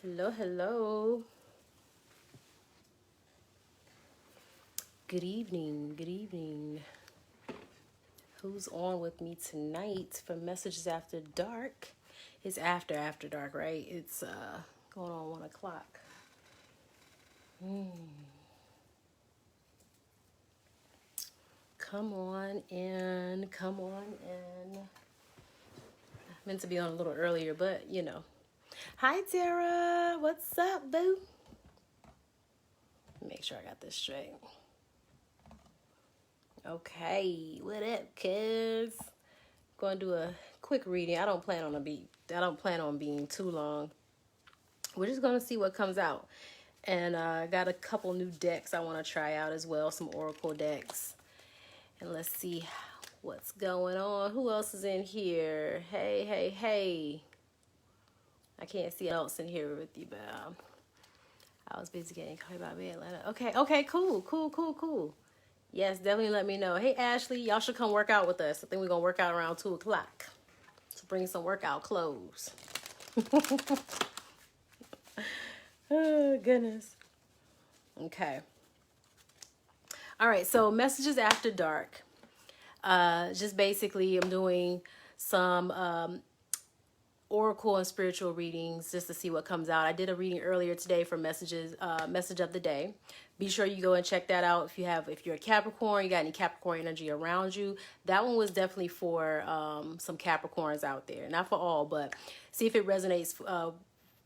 Hello, hello. Good evening, good evening. Who's on with me tonight for Messages After Dark? It's after dark, right? It's going on 1 o'clock. Come on in, come on in. Meant to be on a little earlier, but you know. Hi, Tara. What's up, boo? Make sure I got this straight. Okay, what up, cuz? Going to do a quick reading. I don't plan on being too long. We're just gonna see what comes out, and I got a couple new decks I want to try out as well, some oracle decks, and let's see what's going on. Who else is in here? Hey. I can't see else in here with you, but I was busy getting caught by me, Atlanta. Okay, cool. Yes, definitely let me know. Hey, Ashley, y'all should come work out with us. I think we're going to work out around 2 o'clock. So bring some workout clothes. Oh, goodness. Okay. All right, so Messages After Dark. Just basically, I'm doing some oracle and spiritual readings just to see what comes out. I did a reading earlier today for message of the day. Be sure you go and check that out. If you're a Capricorn, you got any Capricorn energy around you, that one was definitely for some Capricorns out there. Not for all, but see if it resonates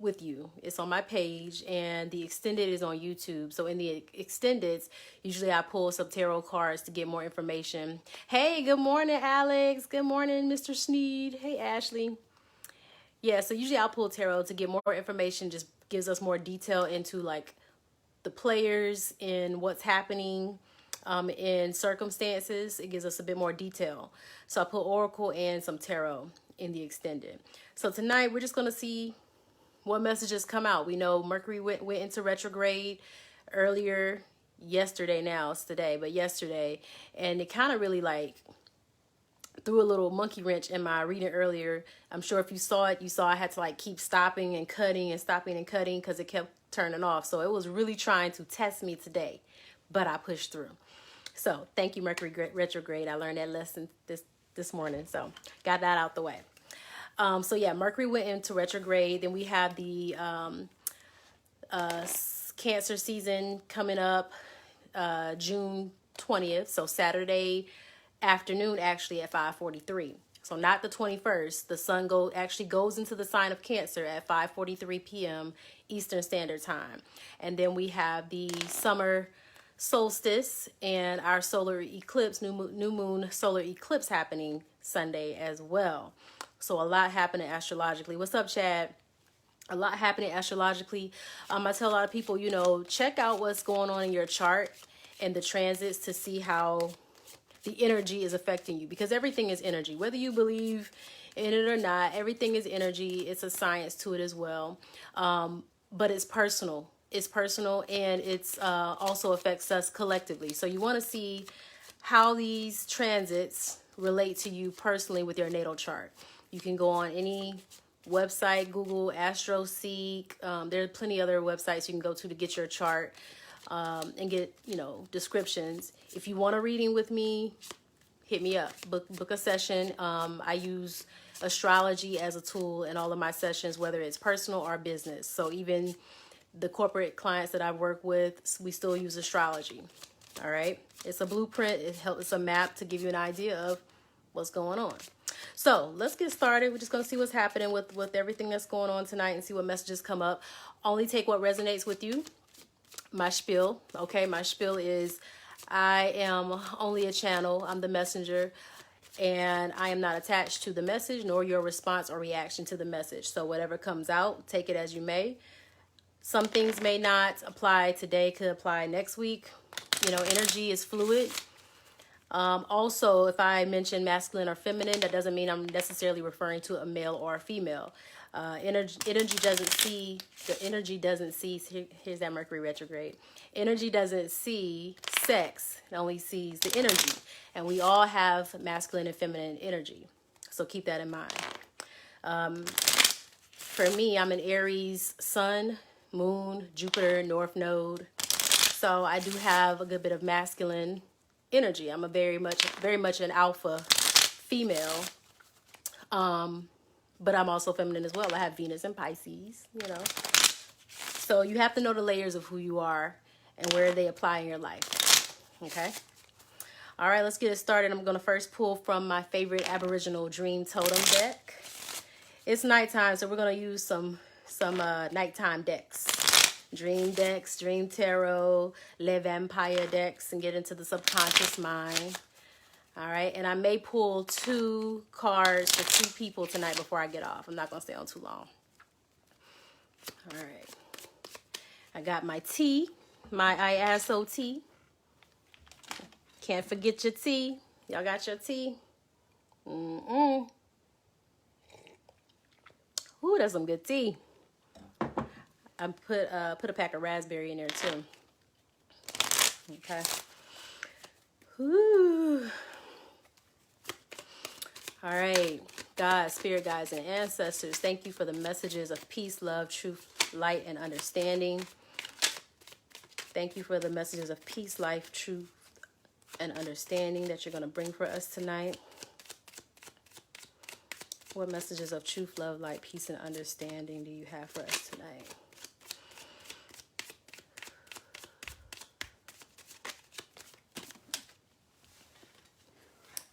with you. It's on my page, and the extended is on YouTube. So in the extendeds, usually I pull some tarot cards to get more information. Hey, good morning, Alex. Good morning, Mr. Sneed. Hey, Ashley. Yeah, so usually I'll pull tarot to get more information, just gives us more detail into like the players and what's happening in circumstances. It gives us a bit more detail. So I put oracle and some tarot in the extended. So tonight we're just going to see what messages come out. We know Mercury went into retrograde earlier yesterday. Now it's today, but yesterday. And it kind of really like threw a little monkey wrench in my reading earlier. I'm sure if you saw it, you saw I had to like keep stopping and cutting because it kept turning off. So it was really trying to test me today, but I pushed through. So thank you, Mercury retrograde. I learned that lesson this morning, so got that out the way. So yeah, Mercury went into retrograde. Then we have the Cancer season coming up June 20th, so Saturday afternoon, actually at 5:43. So not the 21st. The sun actually goes into the sign of Cancer at 5:43 p.m. Eastern Standard Time. And then we have the summer solstice and our solar eclipse, new moon solar eclipse happening Sunday as well. So a lot happening astrologically. What's up, Chad? A lot happening astrologically. I tell a lot of people, check out what's going on in your chart and the transits to see how the energy is affecting you, because everything is energy. Whether you believe in it or not, everything is energy. It's a science to it as well. But it's personal. It's personal, and it's also affects us collectively. So you want to see how these transits relate to you personally with your natal chart. You can go on any website, Google, AstroSeek. There are plenty of other websites you can go to get your chart. And get, descriptions. If you want a reading with me, hit me up. Book a session. I use astrology as a tool in all of my sessions, whether it's personal or business. So even the corporate clients that I work with, we still use astrology. All right. It's a blueprint. It's a map to give you an idea of what's going on. So let's get started. We're just going to see what's happening with everything that's going on tonight and see what messages come up. Only take what resonates with you. My spiel, okay? My spiel is I am only a channel. I'm the messenger, and I am not attached to the message nor your response or reaction to the message. So whatever comes out, take it as you may. Some things may not apply today, could apply next week. Energy is fluid. Also, if I mention masculine or feminine, that doesn't mean I'm necessarily referring to a male or a female. Energy doesn't see, here's that Mercury retrograde. Energy doesn't see sex, it only sees the energy. And we all have masculine and feminine energy. So keep that in mind. For me, I'm an Aries sun, moon, Jupiter, North Node. So I do have a good bit of masculine energy. I'm a very much an alpha female. But I'm also feminine as well. I have Venus in Pisces, you know. So you have to know the layers of who you are and where they apply in your life. Okay. All right, let's get it started. I'm going to first pull from my favorite Aboriginal Dream Totem deck. It's nighttime, so we're going to use some nighttime decks. Dream decks, Dream Tarot, Le Vampire decks, and get into the subconscious mind. All right, and I may pull 2 cards for 2 people tonight before I get off. I'm not going to stay on too long. All right. I got my tea, my ISO tea. Can't forget your tea. Y'all got your tea? Ooh, that's some good tea. I put a pack of raspberry in there too. Okay. Ooh. All right. God, spirit guides, and ancestors, thank you for the messages of peace, love, truth, light, and understanding. Thank you for the messages of peace, life, truth, and understanding that you're going to bring for us tonight. What messages of truth, love, light, peace, and understanding do you have for us tonight?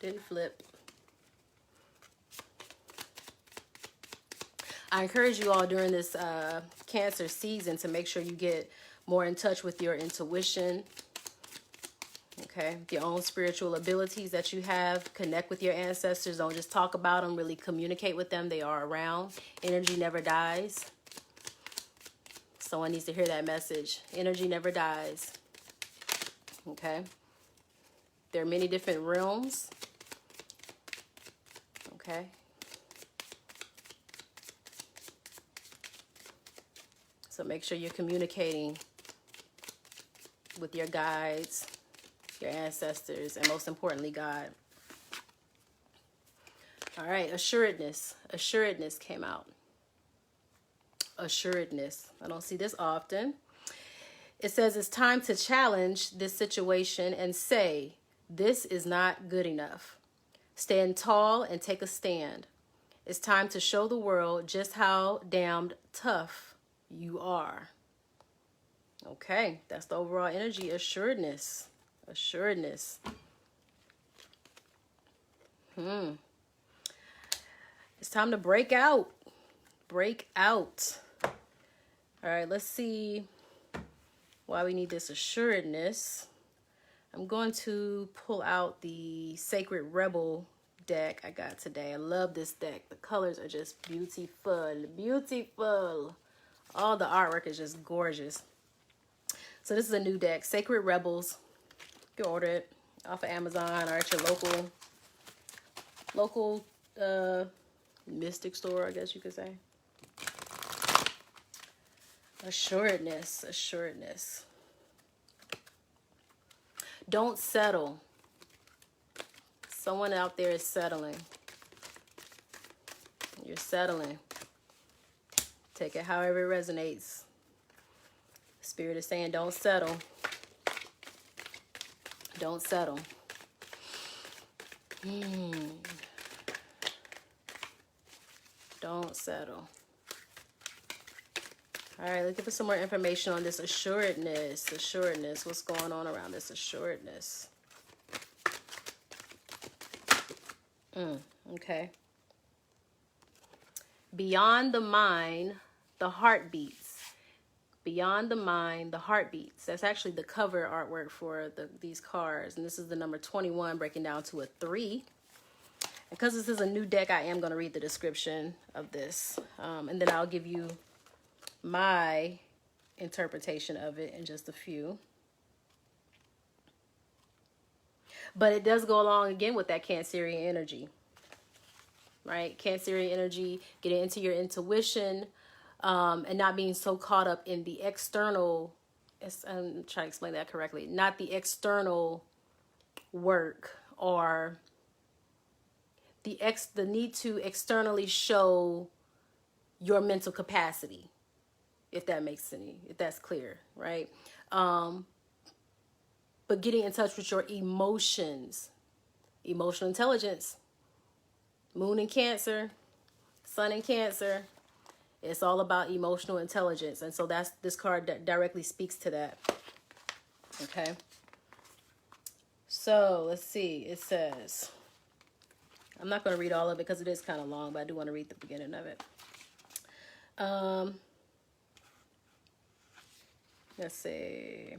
Didn't flip. I encourage you all during this Cancer season to make sure you get more in touch with your intuition. Okay, your own spiritual abilities that you have. Connect with your ancestors. Don't just talk about them. Really communicate with them. They are around. Energy never dies. Someone needs to hear that message. Energy never dies. Okay. There are many different realms. Okay. So make sure you're communicating with your guides, your ancestors, and most importantly, God. All right, assuredness. Assuredness came out. Assuredness. I don't see this often. It says it's time to challenge this situation and say, this is not good enough. Stand tall and take a stand. It's time to show the world just how damned tough you are. Okay, that's the overall energy. Assuredness. Assuredness. It's time to break out. Break out. All right, let's see why we need this assuredness. I'm going to pull out the Sacred Rebel deck I got today. I love this deck. The colors are just beautiful. Beautiful. All the artwork is just gorgeous. So this is a new deck, Sacred Rebels. You can order it off of Amazon or at your local mystic store, I guess you could say. Assuredness, assuredness. Don't settle. Someone out there is settling. You're settling. Take it however it resonates. Spirit is saying don't settle. Don't settle. Don't settle. All right, let's give us some more information on this assuredness. Assuredness. What's going on around this assuredness? Okay. Beyond the mind, the heart beats. Beyond the mind, the heart beats. That's actually the cover artwork for these cards. And this is the number 21 breaking down to a 3. Because this is a new deck, I am going to read the description of this. And then I'll give you my interpretation of it in just a few. But it does go along again with that Cancerian energy. Right? Cancerian energy, getting into your intuition, and not being so caught up in the external. I'm trying to explain that correctly. Not the external work or the need to externally show your mental capacity, if that's clear, right? But getting in touch with your emotions, emotional intelligence, moon in Cancer, sun in Cancer. It's all about emotional intelligence. And so this card that directly speaks to that. Okay. So let's see. It says, I'm not going to read all of it because it is kind of long, but I do want to read the beginning of it. Let's see.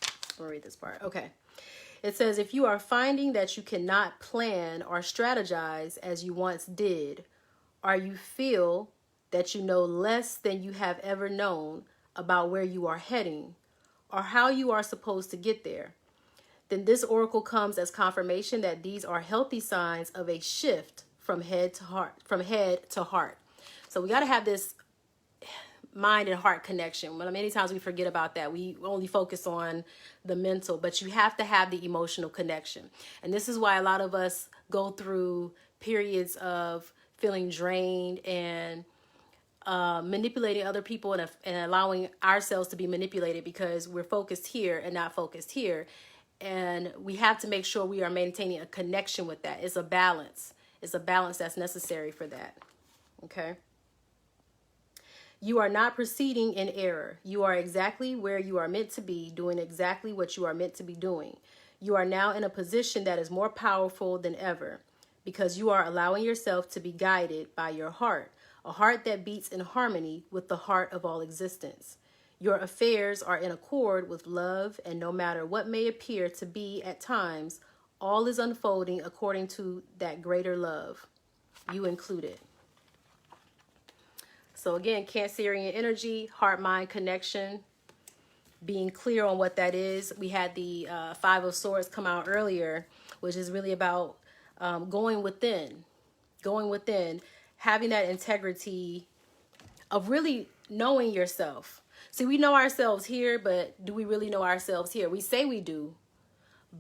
I'm going to read this part. Okay. It says, if you are finding that you cannot plan or strategize as you once did, or you feel that you know less than you have ever known about where you are heading or how you are supposed to get there, then this oracle comes as confirmation that these are healthy signs of a shift from head to heart. So we got to have this mind and heart connection. Well, many times we forget about that. We only focus on the mental, but you have to have the emotional connection. And this is why a lot of us go through periods of feeling drained and manipulating other people and allowing ourselves to be manipulated because we're focused here and not focused here. And we have to make sure we are maintaining a connection with that. It's a balance. It's a balance that's necessary for that. Okay. You are not proceeding in error. You are exactly where you are meant to be, doing exactly what you are meant to be doing. You are now in a position that is more powerful than ever because you are allowing yourself to be guided by your heart, a heart that beats in harmony with the heart of all existence. Your affairs are in accord with love, and no matter what may appear to be at times, all is unfolding according to that greater love, you included. So again, Cancerian energy, heart-mind connection, being clear on what that is. We had the Five of Swords come out earlier, which is really about going within, having that integrity of really knowing yourself. See, we know ourselves here, but do we really know ourselves here? We say we do,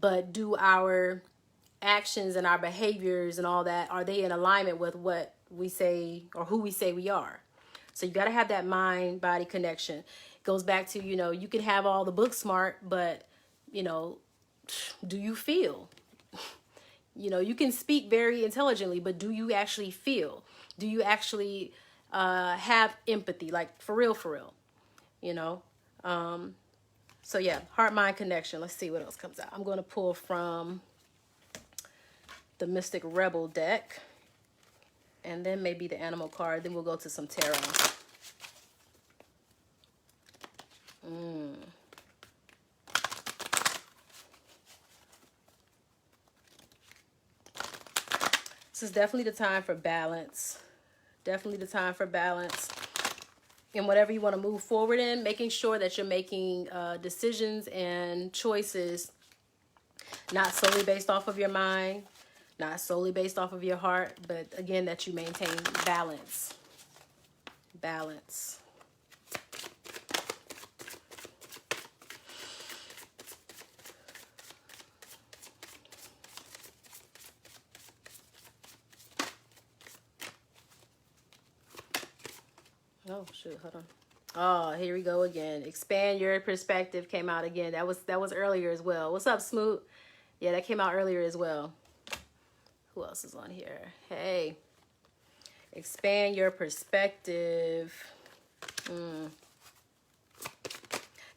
but do our actions and our behaviors and all that, are they in alignment with what we say or who we say we are? So you got to have that mind-body connection. It goes back to, you can have all the book smart, but, do you feel? You can speak very intelligently, but do you actually feel? Do you actually have empathy? Like, for real, So, yeah, heart-mind connection. Let's see what else comes out. I'm going to pull from the Mystic Rebel deck. And then maybe the animal card. Then we'll go to some tarot. This is definitely the time for balance. Definitely the time for balance. And whatever you want to move forward in, making sure that you're making decisions and choices not solely based off of your mind, not solely based off of your heart, but again, that you maintain balance. Balance. Oh, shoot, hold on. Oh, here we go again. Expand your perspective came out again. That was earlier as well. What's up, Smoot? Yeah, that came out earlier as well. Who else is on here? Hey. Expand your perspective.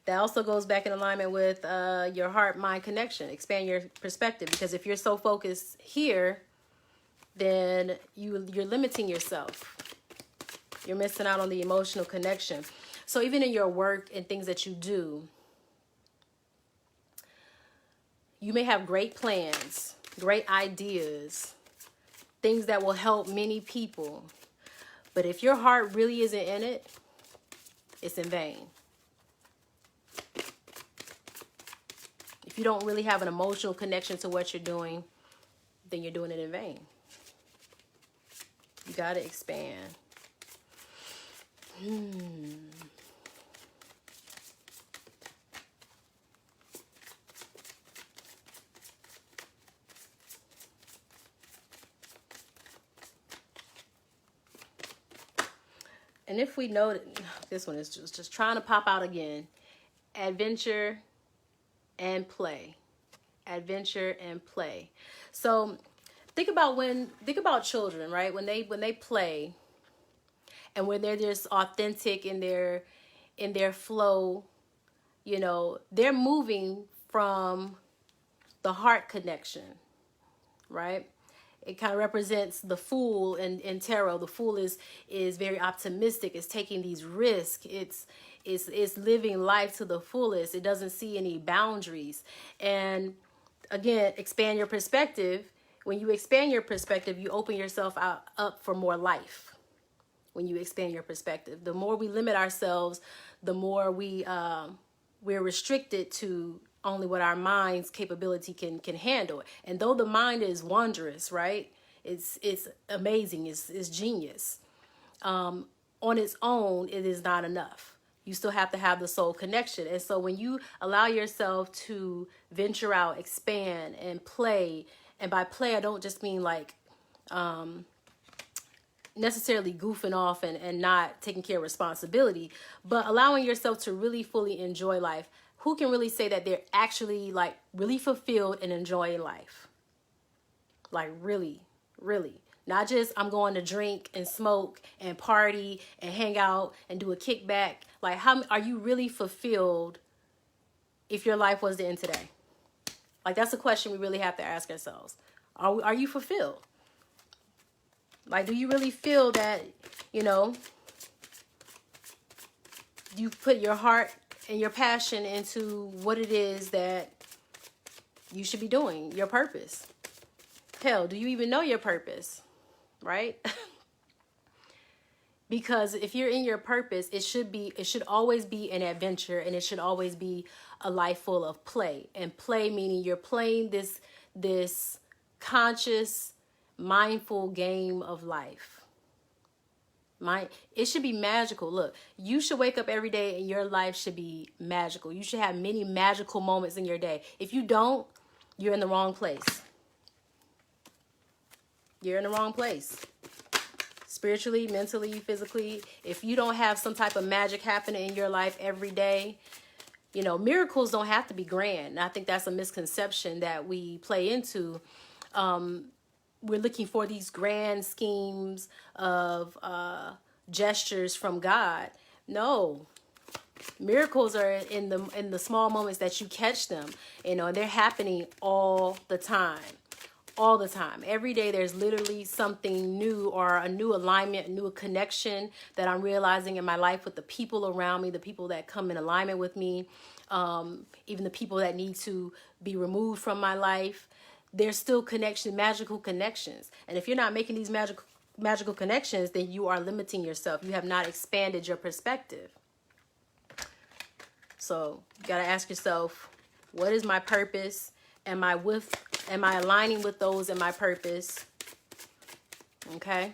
That also goes back in alignment with your heart-mind connection. Expand your perspective. Because if you're so focused here, then you're limiting yourself. You're missing out on the emotional connection. So even in your work and things that you do, you may have great plans, great ideas, things that will help many people. But if your heart really isn't in it, it's in vain. If you don't really have an emotional connection to what you're doing, then you're doing it in vain. You got to expand. And if we know that this one is just trying to pop out again, adventure and play, adventure and play. So think about children, right? When they play, and when they're just authentic in their flow, you know, they're moving from the heart connection, right? It kind of represents the Fool in tarot. The Fool is very optimistic. It's taking these risks. It's living life to the fullest. It doesn't see any boundaries. And again, expand your perspective. When you expand your perspective, you open yourself up for more life. When you expand your perspective, the more we limit ourselves, the more we're restricted to only what our mind's capability can handle. And though the mind is wondrous, right? It's amazing. It's genius. On its own, it is not enough. You still have to have the soul connection. And so when you allow yourself to venture out, expand, and play, and by play, I don't just mean like necessarily goofing off and not taking care of responsibility, but allowing yourself to really fully enjoy life. Who can really say that they're actually like really fulfilled and enjoying life? Like really, really. Not just I'm going to drink and smoke and party and hang out and do a kickback. Like, how are you really fulfilled if your life was to end today? Like, that's a question we really have to ask ourselves. Are you fulfilled? Like, do you really feel that, you know, you put your heart and your passion into what it is that you should be doing, your purpose? Hell, do you even know your purpose? Right? Because if you're in your purpose, it should always be an adventure, and it should always be a life full of play. And play meaning you're playing this conscious, mindful game of life. It should be magical. Look, you should wake up every day and your life should be magical. You should have many magical moments in your day. If you don't, you're in the wrong place. You're in the wrong place. Spiritually, mentally, physically. If you don't have some type of magic happening in your life every day, you know, miracles don't have to be grand. And I think that's a misconception that we play into. We're looking for these grand schemes of gestures from God. No, miracles are in the small moments that you catch them. You know, and they're happening all the time. All the time. Every day there's literally something new, or a new alignment, a new connection that I'm realizing in my life with the people around me, the people that come in alignment with me, even the people that need to be removed from my life. There's still magical connections. And if you're not making these magical connections, then you are limiting yourself. You have not expanded your perspective. So you got to ask yourself, what is my purpose? Am I aligning with those in my purpose? Okay.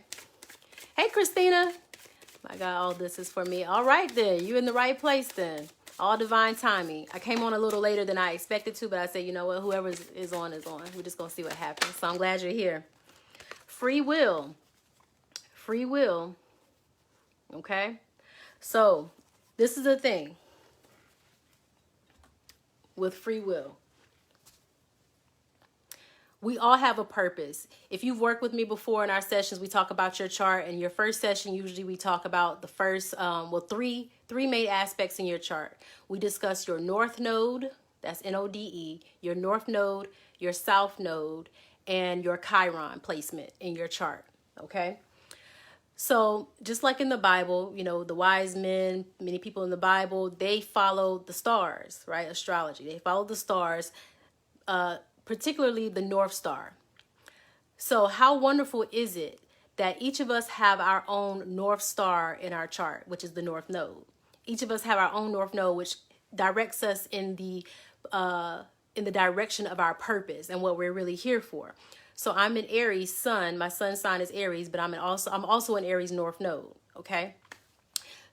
Hey, Christina. My God, all this is for me. All right, then. You're in the right place, then. All divine timing. I came on a little later than I expected to, but I said, you know what? Whoever is on is on. We're just going to see what happens. So I'm glad you're here. Free will. Free will. Okay. So this is the thing with free will. We all have a purpose. If you've worked with me before in our sessions, we talk about your chart. In your first session, usually we talk about the first, three main aspects in your chart. We discuss your north node, that's N-O-D-E, your north node, your south node, and your Chiron placement in your chart, okay? So just like in the Bible, you know, the wise men, many people in the Bible, they follow the stars, right? Astrology. They follow the stars, particularly the North Star. So how wonderful is it that each of us have our own North Star in our chart, which is the North Node. Each of us have our own North Node, which directs us in the direction of our purpose and what we're really here for. So I'm an Aries sun. My sun sign is Aries, but I'm also an Aries North Node. Okay.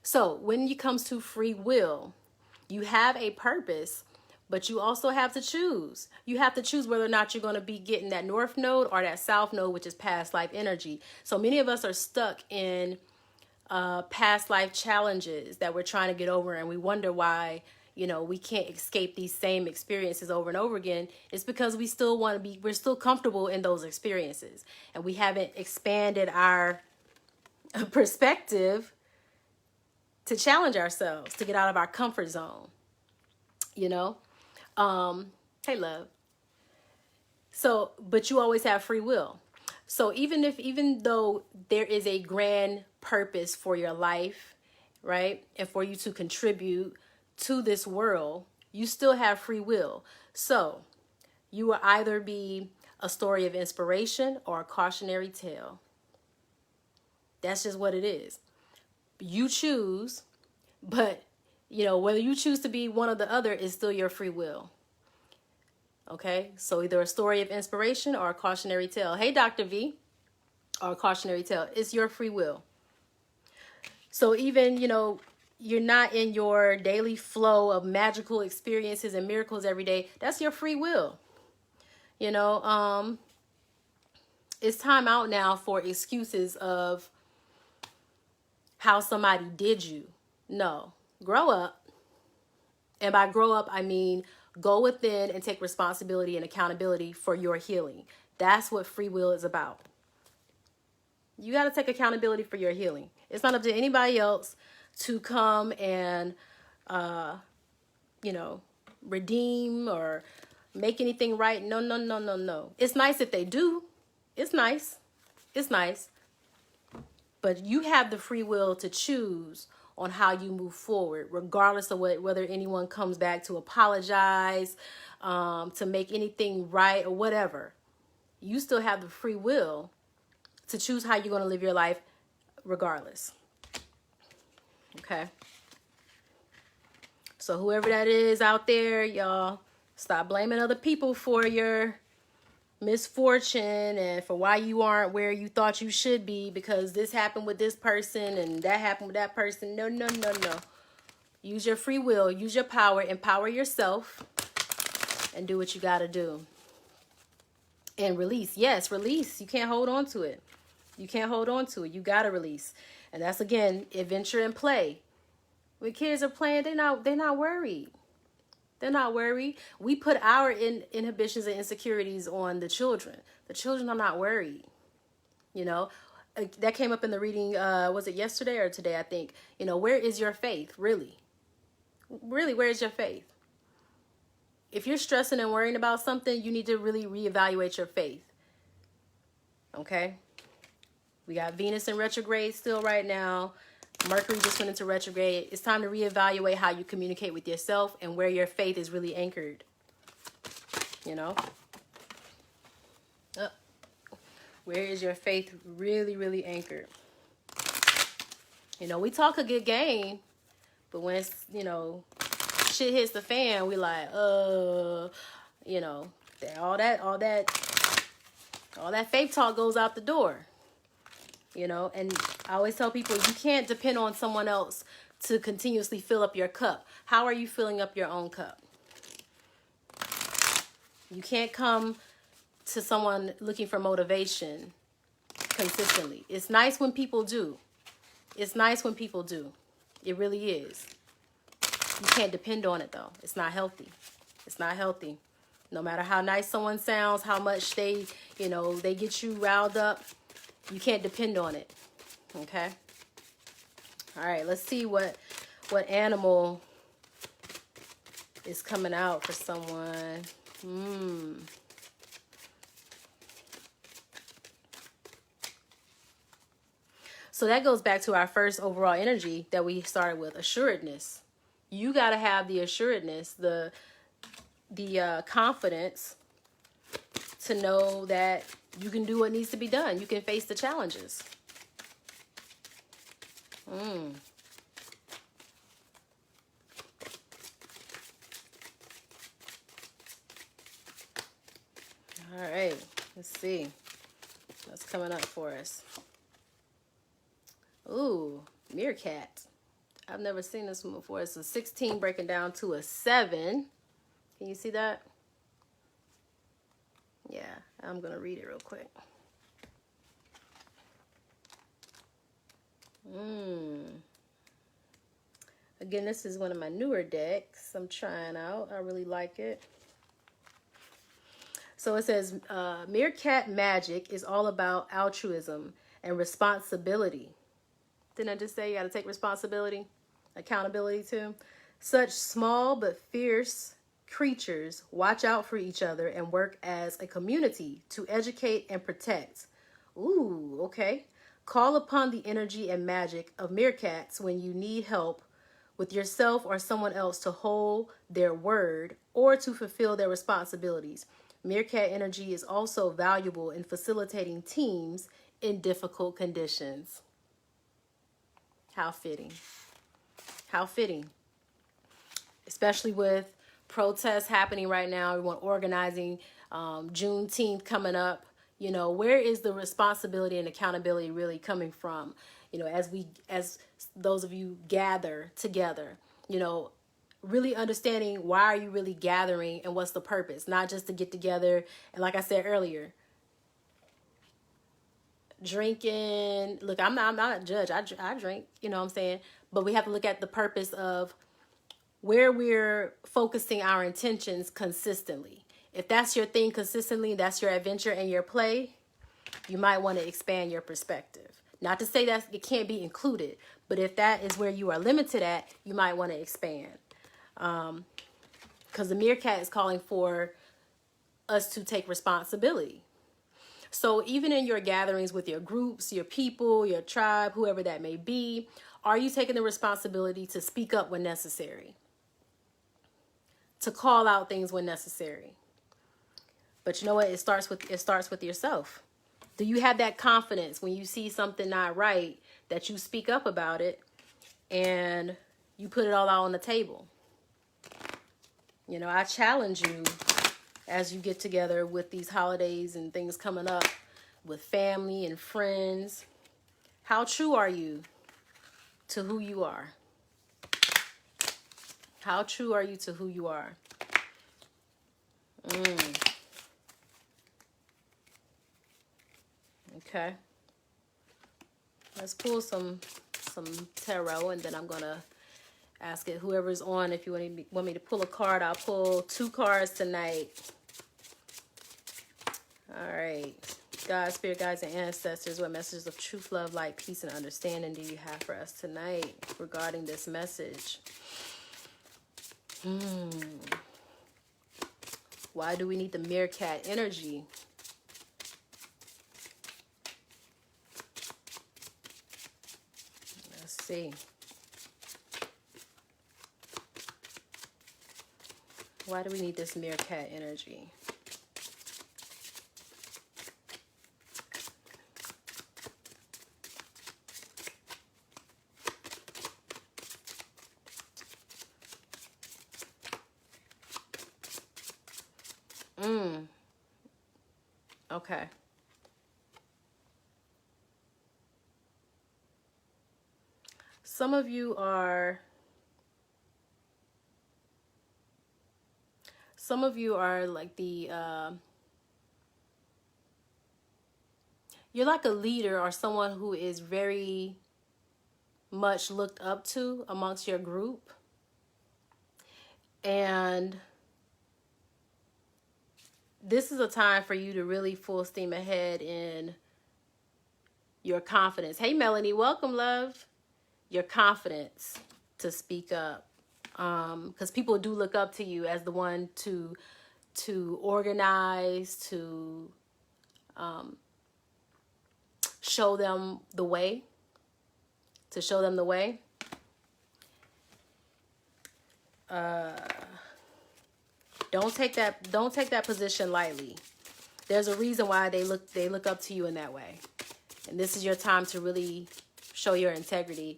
So when it comes to free will, you have a purpose, but you also have to choose. You have to choose whether or not you're going to be getting that North Node or that South Node, which is past life energy. So many of us are stuck in past life challenges that we're trying to get over, and we wonder why, you know, we can't escape these same experiences over and over again. It's because we still want to be, we're still comfortable in those experiences, and we haven't expanded our perspective to challenge ourselves, to get out of our comfort zone, you know? Hey, love. So, but you always have free will. So even though there is a grand purpose for your life, right, and for you to contribute to this world, you still have free will. So you will either be a story of inspiration or a cautionary tale. That's just what it is. You choose, but, you know, whether you choose to be one or the other is still your free will. Okay, so either a story of inspiration or a cautionary tale. Hey, Dr. V, or a cautionary tale. It's your free will. So even, you know, you're not in your daily flow of magical experiences and miracles every day. That's your free will. You know, it's time out now for excuses of how somebody did you. No, grow up. And by grow up, I mean go within and take responsibility and accountability for your healing. That's what free will is about. You got to take accountability for your healing. It's not up to anybody else to come and, you know, redeem or make anything right. No, no, no, no, no. It's nice if they do. It's nice. It's nice. But you have the free will to choose on how you move forward, regardless of whether anyone comes back to apologize, to make anything right or whatever. You still have the free will to choose how you're going to live your life regardless. Okay? So whoever that is out there, y'all, stop blaming other people for your misfortune and for why you aren't where you thought you should be because this happened with this person and that happened with that person. No, no, no, no. Use your free will, use your power, empower yourself, and do what you got to do. And release. Yes, release. You can't hold on to it. You can't hold on to it. You got to release. And that's, again, adventure and play. When kids are playing, they're not worried. They're not worried. We put our inhibitions and insecurities on the children. The children are not worried. You know, that came up in the reading, was it yesterday or today, I think. You know, where is your faith, really? Really, where is your faith? If you're stressing and worrying about something, you need to really reevaluate your faith. Okay? We got Venus in retrograde still right now. Mercury just went into retrograde. It's time to reevaluate how you communicate with yourself and where your faith is really anchored. You know? Where is your faith really, really anchored? You know, we talk a good game, but when it's, you know, shit hits the fan, we like, you know, all that faith talk goes out the door. You know, and I always tell people, you can't depend on someone else to continuously fill up your cup. How are you filling up your own cup? You can't come to someone looking for motivation consistently. It's nice when people do. It's nice when people do. It really is. You can't depend on it, though. It's not healthy. It's not healthy. No matter how nice someone sounds, how much they, you know, they get you riled up, you can't depend on it. Okay? All right, let's see what animal is coming out for someone. So that goes back to our first overall energy that we started with, assuredness. You got to have the assuredness, the confidence to know that you can do what needs to be done. You can face the challenges. All right, let's see what's coming up for us. Ooh, meerkat. I've never seen this one before. It's a 16 breaking down to a 7. Can you see that? Yeah, I'm going to read it real quick. Again, this is one of my newer decks I'm trying out. I really like it. So it says, Meerkat magic is all about altruism and responsibility. Didn't I just say you got to take responsibility, accountability too? Such small but fierce creatures watch out for each other and work as a community to educate and protect. Ooh, okay. Call upon the energy and magic of meerkats when you need help with yourself or someone else to hold their word or to fulfill their responsibilities. Meerkat energy is also valuable in facilitating teams in difficult conditions. How fitting. How fitting. Especially with protests happening right now, everyone organizing, Juneteenth coming up. You know, where is the responsibility and accountability really coming from? You know, as those of you gather together, you know, really understanding why are you really gathering and what's the purpose, not just to get together. And like I said earlier, drinking, look, I'm not a judge. I drink, you know what I'm saying? But we have to look at the purpose of where we're focusing our intentions consistently. If that's your thing consistently, that's your adventure and your play, you might want to expand your perspective. Not to say that it can't be included, but if that is where you are limited at, you might want to expand. Because the meerkat is calling for us to take responsibility. So even in your gatherings with your groups, your people, your tribe, whoever that may be, are you taking the responsibility to speak up when necessary? To call out things when necessary? But you know what? It starts with yourself. Do you have that confidence when you see something not right that you speak up about it and you put it all out on the table? You know, I challenge you as you get together with these holidays and things coming up with family and friends. How true are you to who you are? How true are you to who you are? Okay. Let's pull some tarot, and then I'm gonna ask it, whoever's on, if you want me to pull a card, I'll pull 2 cards tonight. All right. God, spirit guides, and ancestors, what messages of truth, love, light, peace, and understanding do you have for us tonight regarding this message? Why do we need the meerkat energy? Let's see. Why do we need this meerkat energy? Okay. Some of you are like you're like a leader or someone who is very much looked up to amongst your group. And this is a time for you to really full steam ahead in your confidence. Hey, Melanie, welcome, love. Your confidence to speak up. Because people do look up to you as the one to organize, to show them the way. To show them the way. Don't take that position lightly. There's a reason why they look up to you in that way. And this is your time to really show your integrity.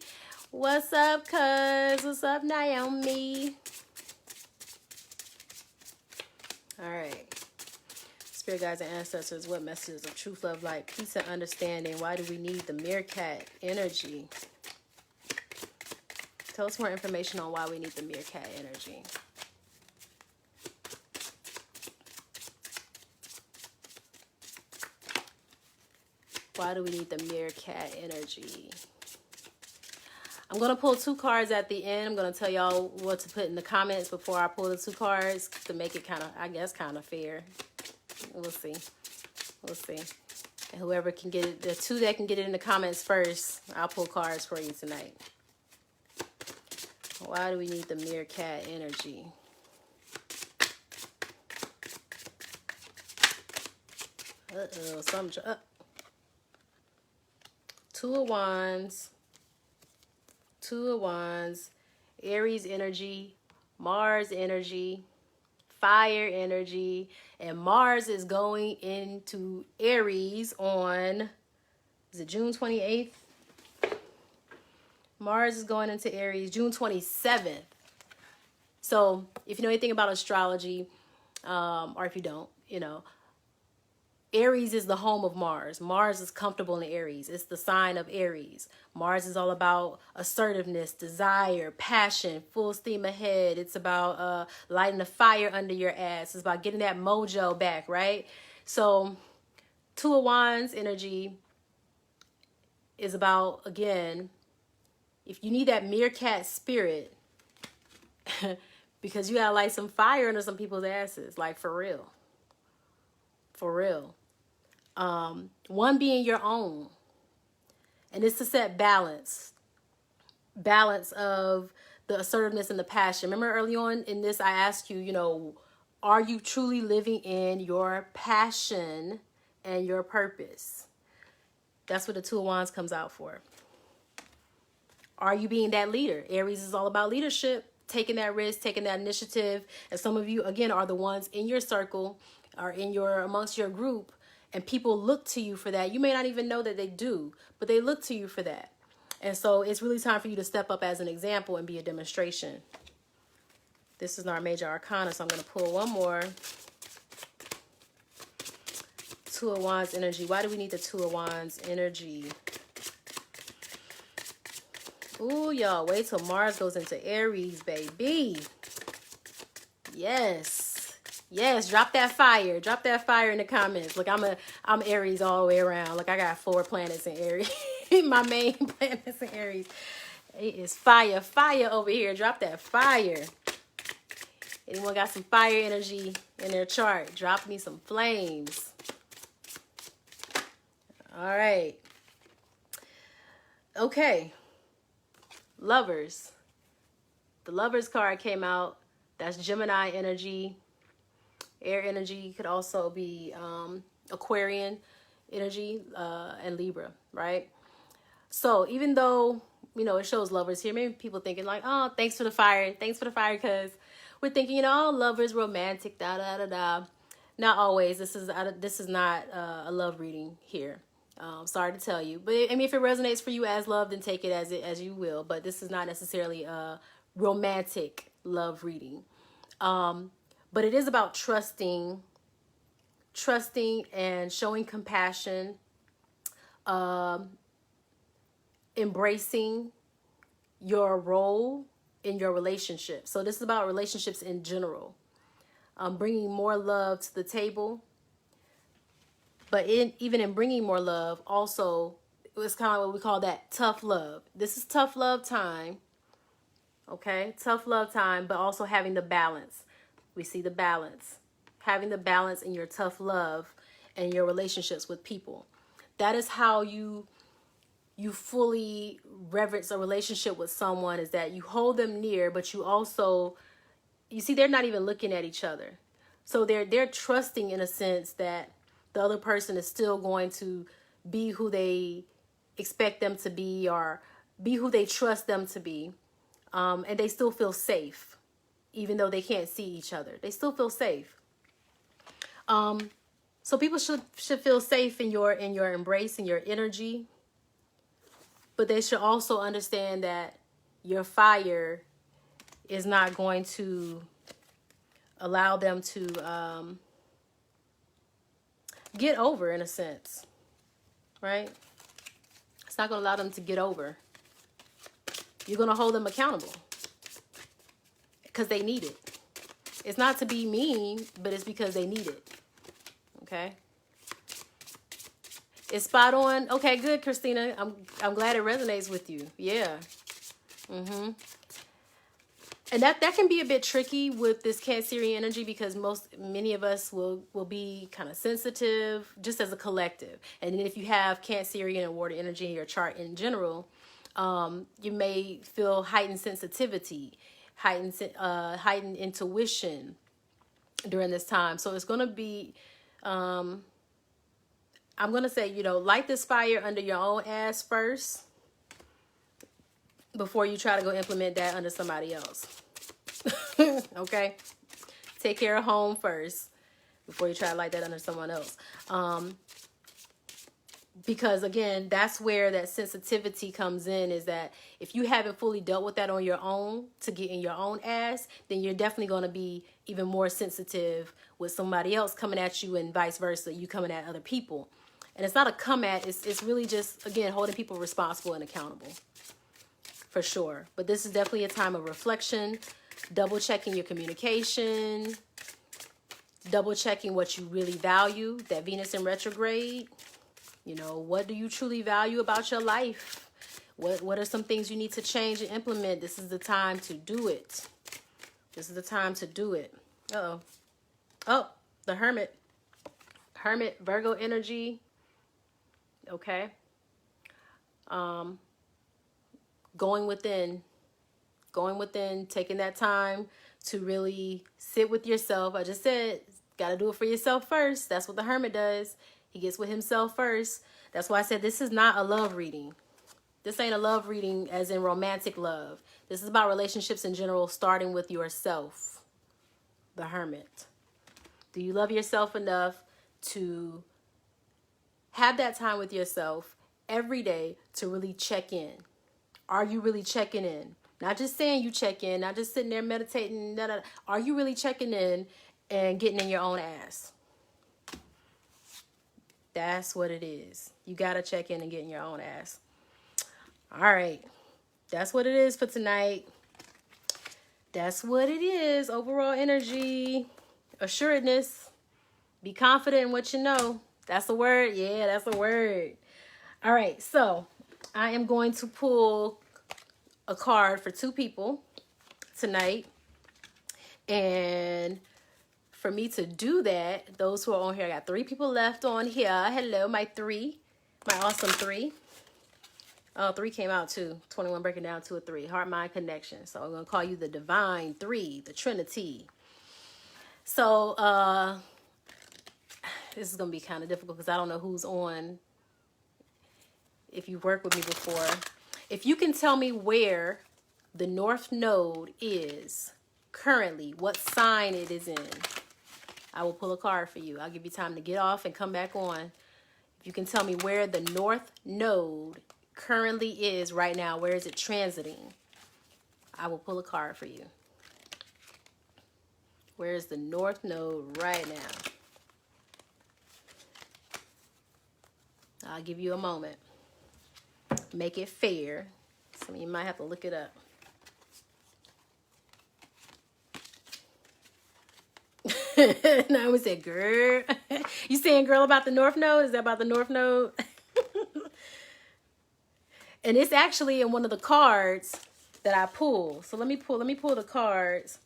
What's up, cuz? What's up, Naomi? All right. Spirit guides and ancestors, what messages of truth, love, light, peace, and understanding? Why do we need the meerkat energy? Tell us more information on why we need the meerkat energy. Why do we need the meerkat energy? I'm going to pull 2 cards at the end. I'm going to tell y'all what to put in the comments before I pull the 2 cards to make it kind of, I guess, kind of fair. We'll see. We'll see. And whoever can get it, the 2 that can get it in the comments first, I'll pull cards for you tonight. Why do we need the meerkat energy? Uh-oh, something. 2 of Wands. 2 of Wands. Aries energy. Mars energy. Fire energy. And Mars is going into Aries on, is it June 28th? Mars is going into Aries June 27th. So if you know anything about astrology, or if you don't, you know, Aries is the home of Mars. Mars is comfortable in Aries. It's the sign of Aries. Mars is all about assertiveness, desire, passion, full steam ahead. It's about lighting a fire under your ass. It's about getting that mojo back, right? So 2 of Wands energy is about, again, if you need that meerkat spirit, because you gotta light some fire under some people's asses, like for real. For real. One being your own. And it's to set balance. Balance of the assertiveness and the passion. Remember early on in this, I asked you, you know, are you truly living in your passion and your purpose? That's what the 2 of Wands comes out for. Are you being that leader? Aries is all about leadership, taking that risk, taking that initiative. And some of you, again, are the ones in your circle, or in your, amongst your group, and people look to you for that. You may not even know that they do, but they look to you for that. And so it's really time for you to step up as an example and be a demonstration. This is our major arcana, so I'm going to pull one more. 2 of Wands energy. Why do we need the 2 of Wands energy? Ooh, y'all, wait till Mars goes into Aries, baby. Yes. Yes, drop that fire. Drop that fire in the comments. Look, I'm Aries all the way around. Look, I got 4 planets in Aries. My main planets in Aries. It is fire. Fire over here. Drop that fire. Anyone got some fire energy in their chart? Drop me some flames. All right. Okay. Lovers. The Lovers card came out. That's Gemini energy. Air energy could also be Aquarian energy and Libra, right? So even though, you know, it shows lovers here, maybe people thinking like, oh, thanks for the fire. Thanks for the fire, because we're thinking, you know, oh, lovers, romantic, da-da-da-da. Not always. This is not a love reading here. Sorry to tell you. But I mean, if it resonates for you as love, then take it as you will. But this is not necessarily a romantic love reading. But it is about trusting and showing compassion, embracing your role in your relationship. So this is about relationships in general, bringing more love to the table. But even in bringing more love, also, it's kind of what we call that tough love. This is tough love time, okay? Tough love time, but also having the balance. We see the balance. Having the balance in your tough love and your relationships with people. That is how you fully reverence a relationship with someone, is that you hold them near, but you also, you see, they're not even looking at each other. So they're trusting in a sense that the other person is still going to be who they expect them to be, or be who they trust them to be. And they still feel safe. Even though they can't see each other, they still feel safe. So people should feel safe in your embrace and your energy, but they should also understand that your fire is not going to allow them to get over, in a sense, right? It's not going to allow them to get over. You're going to hold them accountable. Because they need it. It's not to be mean, but it's because they need it. Okay? It's spot on. Okay, good, Christina. I'm glad it resonates with you. Yeah. And that can be a bit tricky with this Cancerian energy, because many of us will be kind of sensitive just as a collective. And then if you have Cancerian and water energy in your chart in general, you may feel heightened sensitivity, heightened intuition during this time. So it's going to be, I'm going to say, light this fire under your own ass first before you try to go implement that under somebody else. Okay? Take care of home first before you try to light that under someone else. Because again, that's where that sensitivity comes in, is that if you haven't fully dealt with that on your own to get in your own ass, then you're definitely going to be even more sensitive with somebody else coming at you, and vice versa, you coming at other people. And it's not a come at, it's really just, again, holding people responsible and accountable. For sure. But this is definitely a time of reflection, double checking your communication, double checking what you really value, that Venus in retrograde. What do you truly value about your life? What are some things you need to change and implement? This is the time to do it. This is the time to do it. Uh-oh. Oh, the Hermit. Hermit, Virgo energy. Okay. Going within, taking that time to really sit with yourself. I just said, got to do it for yourself first. That's what the Hermit does. He gets with himself first. That's why I said this is not a love reading. This ain't a love reading as in romantic love. This is about relationships in general, starting with yourself. The Hermit. Do you love yourself enough to have that time with yourself every day to really check in? Are you really checking in? Not just saying you check in, not just sitting there meditating. Are you really checking in and getting in your own ass? That's what it is. You got to check in and get in your own ass. All right. That's what it is for tonight. That's what it is. Overall energy, assuredness. Be confident in what you know. That's a word. Yeah, that's a word. All right. So I am going to pull a card for 2 people tonight. And for me to do that, those who are on here, I got 3 people left on here. Hello, my awesome 3. Oh, 3 came out too. 21 breaking down to a 3. Heart, mind, connection. So I'm going to call you the Divine 3, the Trinity. So this is going to be kind of difficult because I don't know who's on. If you've worked with me before, if you can tell me where the North Node is currently, what sign it is in, I will pull a card for you. I'll give you time to get off and come back on. If you can tell me where the North Node currently is right now, where is it transiting, I will pull a card for you. Where is the North Node right now? I'll give you a moment. Make it fair. Some of you might have to look it up. Now we said, girl. You saying girl about the North Node? Is that about the North Node? And it's actually in one of the cards that I pull. So let me pull the cards.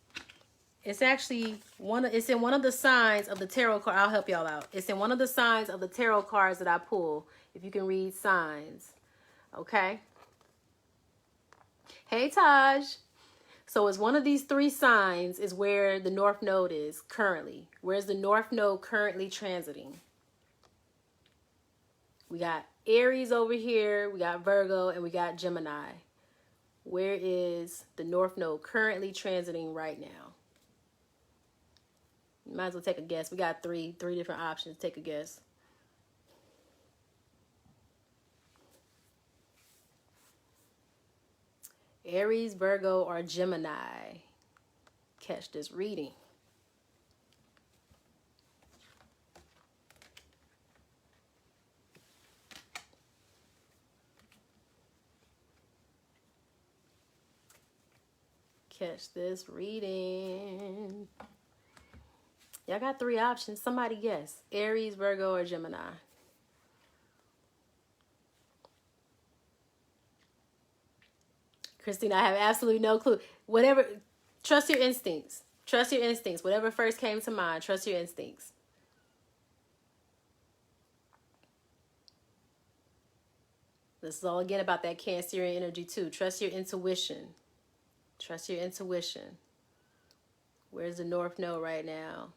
It's actually it's in one of the signs of the tarot card. I'll help y'all out. It's in one of the signs of the tarot cards that I pull. If you can read signs. Okay. Hey, Taj. So it's one of these 3 signs is where the North Node is currently. Where's the North Node currently transiting? We got Aries over here. We got Virgo and we got Gemini. Where is the North Node currently transiting right now? You might as well take a guess. We got three different options. Take a guess. Aries, Virgo, or Gemini. Catch this reading. Catch this reading. Y'all got 3 options. Somebody guess. Aries, Virgo, or Gemini. Christina, I have absolutely no clue. Whatever, trust your instincts. Trust your instincts. Whatever first came to mind, trust your instincts. This is all again about that Cancerian energy too. Trust your intuition. Trust your intuition. Where's the North Node right now?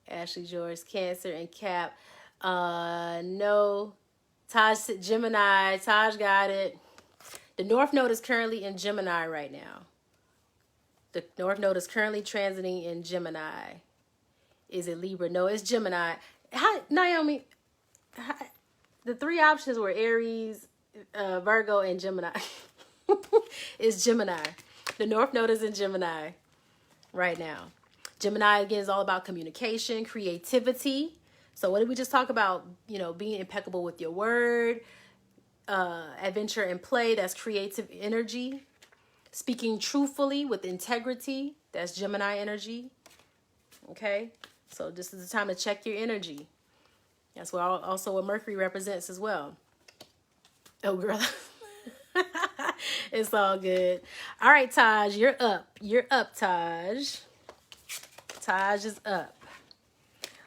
Ashley, George, Cancer, and Cap. No. Taj, Gemini. Taj got it. The North Node is currently in Gemini right now. The North Node is currently transiting in Gemini. Is it Libra? No, it's Gemini. Hi, Naomi. Hi. The three options were Aries, Virgo, and Gemini. It's Gemini. The North Node is in Gemini right now. Gemini, again, is all about communication, creativity. So what did we just talk about? You know, being impeccable with your word, adventure and play, that's creative energy. Speaking truthfully with integrity, that's Gemini energy. Okay, so this is the time to check your energy. That's what also what Mercury represents as well. Oh, girl. It's all good. All right, Taj, you're up. You're up, Taj. Taj is up.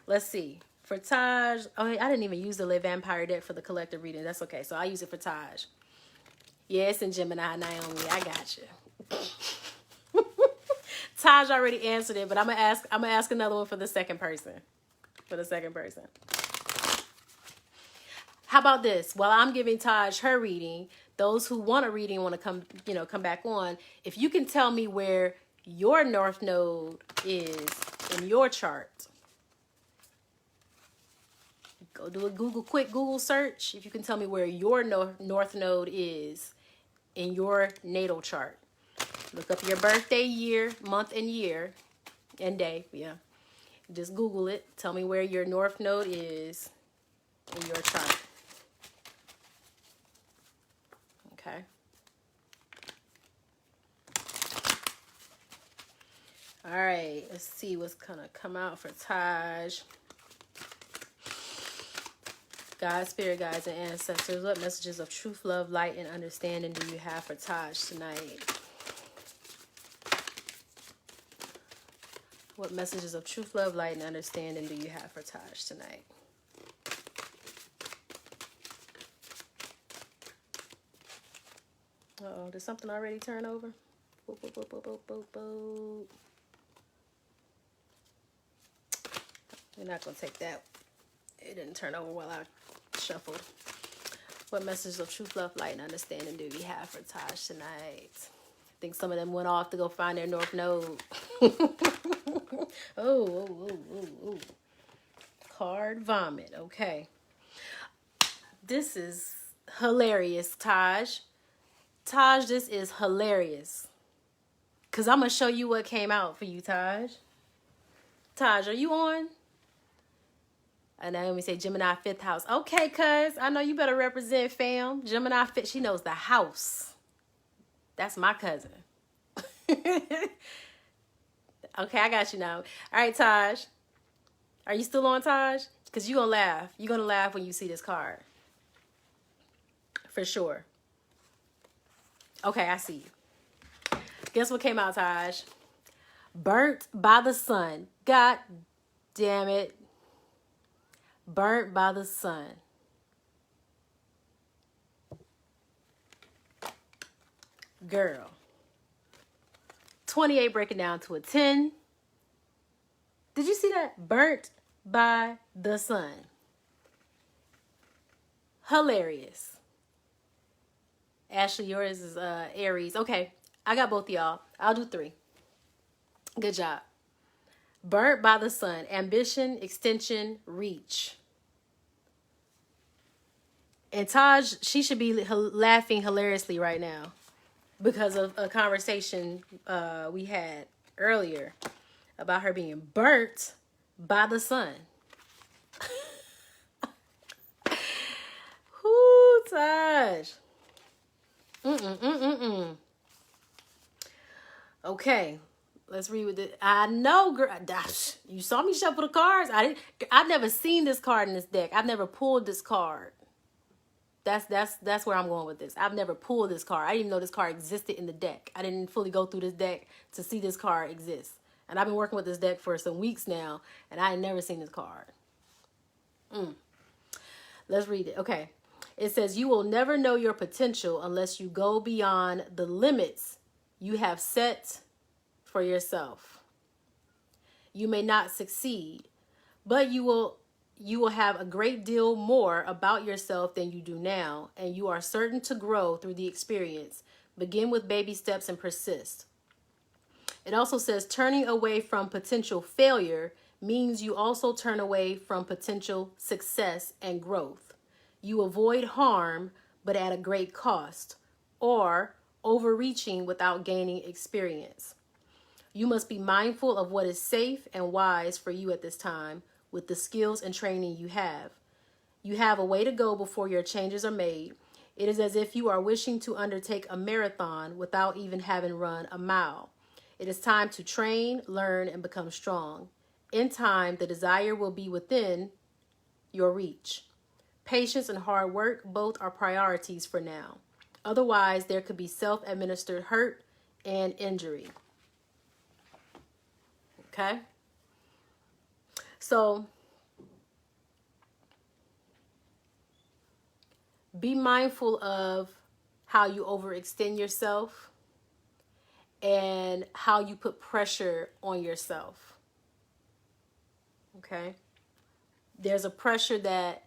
Let's see. For Taj, oh, I didn't even use the Le Vampire deck for the collective reading. That's okay. So I use it for Taj. Yeah, it's in Gemini, Naomi. I got you. Taj already answered it, but I'm gonna ask another one for the second person. For the second person. How about this? While I'm giving Taj her reading, those who want a reading want to come back on. If you can tell me where your North Node is in your chart. Go do a quick Google search. If you can tell me where your North Node is in your natal chart. Look up your birthday year, month and year, and day. Yeah. Just Google it. Tell me where your North Node is in your chart. Okay. All right. Let's see what's going to come out for Taj. God, spirit guides, and ancestors, what messages of truth, love, light, and understanding do you have for Taj tonight? What messages of truth, love, light, and understanding do you have for Taj tonight? Uh-oh, did something already turn over? Boop, boop, boop, boop, boop, boop, boop. We're not going to take that. It didn't turn over while I shuffled. What messages of truth, love, light, and understanding do we have for Taj tonight? I think some of them went off to go find their North Node. Oh. Card vomit. Okay. This is hilarious, Taj. Taj, this is hilarious. Because I'm going to show you what came out for you, Taj. Taj, are you on? And Naomi say Gemini 5th house. Okay, cuz. I know you better represent, fam. Gemini 5th. She knows the house. That's my cousin. Okay, I got you now. All right, Taj. Are you still on, Taj? Because you're going to laugh. You're going to laugh when you see this card. For sure. Okay, I see you. Guess what came out, Taj? Burnt by the sun. God damn it. Burnt by the sun. Girl. 28 breaking down to a 10. Did you see that? Burnt by the sun. Hilarious. Ashley, yours is Aries. Okay, I got both of y'all. I'll do 3. Good job. Burnt by the sun. Ambition, extension, reach. And Taj, she should be laughing hilariously right now because of a conversation we had earlier about her being burnt by the sun. Whoo, Taj. Okay. Let's read with it. I know, girl. You saw me shuffle the cards. I've never seen this card in this deck. I've never pulled this card. That's where I'm going with this. I've never pulled this card. I didn't even know this card existed in the deck. I didn't fully go through this deck to see this card exist. And I've been working with this deck for some weeks now, and I had never seen this card. Let's read it. Okay. It says, you will never know your potential unless you go beyond the limits you have set for yourself. You may not succeed, but you will have a great deal more about yourself than you do now, and you are certain to grow through the experience. Begin with baby steps and persist. It also says turning away from potential failure means you also turn away from potential success and growth. You avoid harm, but at a great cost, or overreaching without gaining experience. You must be mindful of what is safe and wise for you at this time with the skills and training you have. You have a way to go before your changes are made. It is as if you are wishing to undertake a marathon without even having run a mile. It is time to train, learn, and become strong. In time, the desire will be within your reach. Patience and hard work both are priorities for now. Otherwise, there could be self-administered hurt and injury. Okay? So, be mindful of how you overextend yourself and how you put pressure on yourself. Okay? There's a pressure that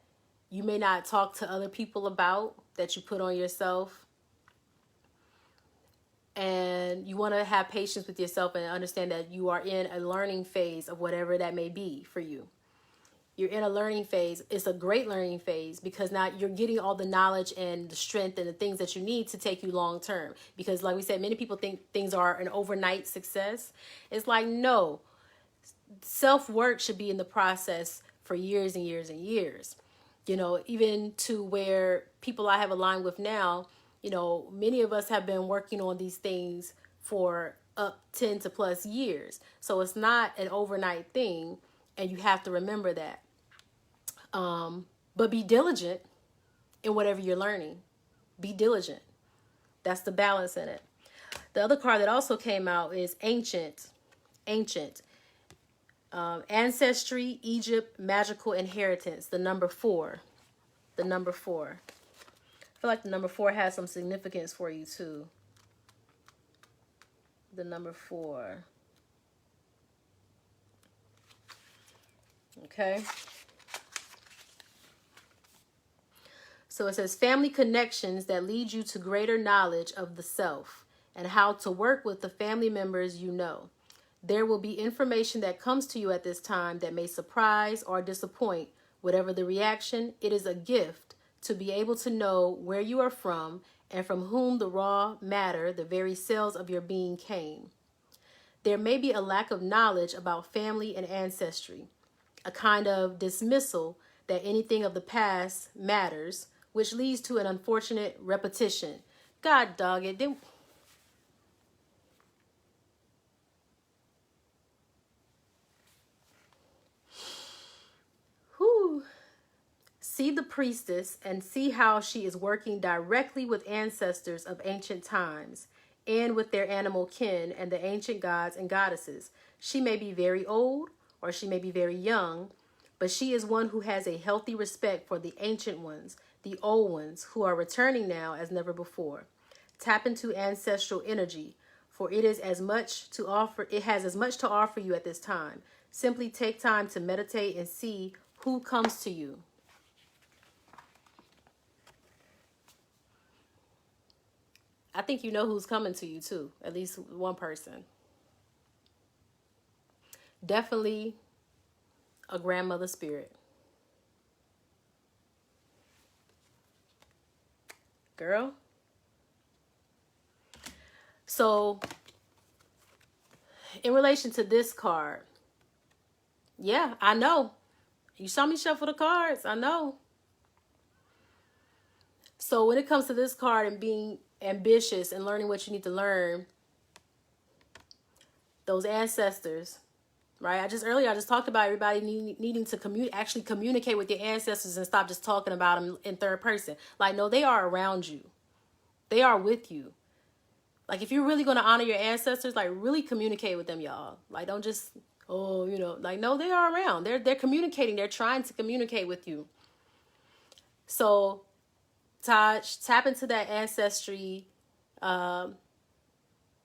you may not talk to other people about that you put on yourself. And you want to have patience with yourself and understand that you are in a learning phase of whatever that may be for you. You're in a learning phase. It's a great learning phase because now you're getting all the knowledge and the strength and the things that you need to take you long term. Because like we said, many people think things are an overnight success. It's like, no, self-work should be in the process for years and years and years. You know, even to where people I have aligned with now, you know, many of us have been working on these things for up 10 to plus years. So it's not an overnight thing. And you have to remember that. But be diligent in whatever you're learning. Be diligent. That's the balance in it. The other card that also came out is Ancient. Ancestry, Egypt, Magical Inheritance. The number 4. I feel like the number 4 has some significance for you too. The number 4. Okay. So it says family connections that lead you to greater knowledge of the self and how to work with the family members you know. There will be information that comes to you at this time that may surprise or disappoint. Whatever the reaction, it is a gift to be able to know where you are from and from whom the raw matter, the very cells of your being came. There may be a lack of knowledge about family and ancestry, a kind of dismissal that anything of the past matters, which leads to an unfortunate repetition. God dog it. See the priestess and see how she is working directly with ancestors of ancient times and with their animal kin and the ancient gods and goddesses. She may be very old or she may be very young, but she is one who has a healthy respect for the ancient ones, the old ones who are returning now as never before. Tap into ancestral energy, for it has as much to offer you at this time. Simply take time to meditate and see who comes to you. I think you know who's coming to you too, at least one person. Definitely a grandmother spirit. Girl. So, in relation to this card, yeah, I know. You saw me shuffle the cards. I know. So when it comes to this card and being ambitious and learning what you need to learn, those ancestors, right? I just talked about everybody needing to actually communicate with your ancestors and stop just talking about them in third person. Like, no, they are around you. They are with you. Like, if you're really going to honor your ancestors, like, really communicate with them, y'all. Like, don't just, oh, you know, like, no, they are around. They're communicating. They're trying to communicate with you. So, tap into that ancestry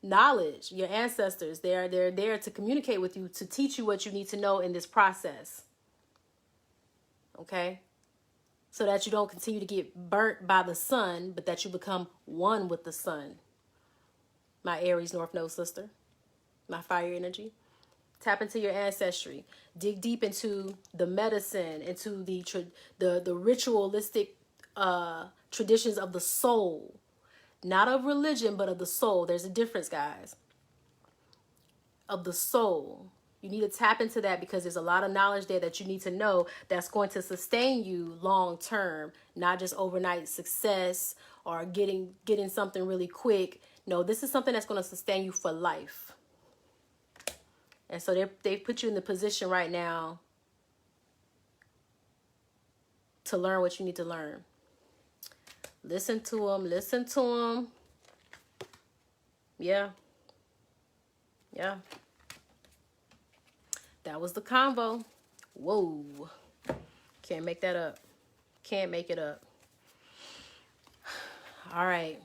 knowledge. Your ancestors, they're there to communicate with you, to teach you what you need to know in this process. Okay? So that you don't continue to get burnt by the sun, but that you become one with the sun. My Aries North Node sister, my fire energy. Tap into your ancestry. Dig deep into the medicine, into the ritualistic traditions of the soul. Not of religion, but of the soul. There's a difference, guys. Of the soul. You need to tap into that because there's a lot of knowledge there that you need to know that's going to sustain you long term, not just overnight success or getting something really quick. No, this is something that's going to sustain you for life. And so they put you in the position right now to learn what you need to learn. Listen to them. Listen to them. Yeah. Yeah. That was the convo. Whoa. Can't make that up. Can't make it up. All right.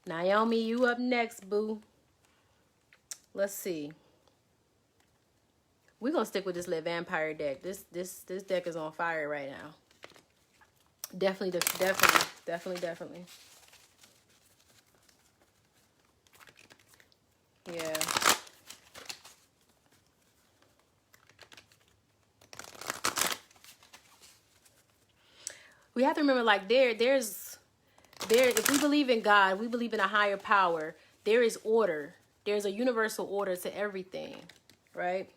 Naomi, you up next, boo. Let's see. We're going to stick with this little vampire deck. This deck is on fire right now. Definitely. Yeah. We have to remember, like, if we believe in God, we believe in a higher power, there is order. There's a universal order to everything, right?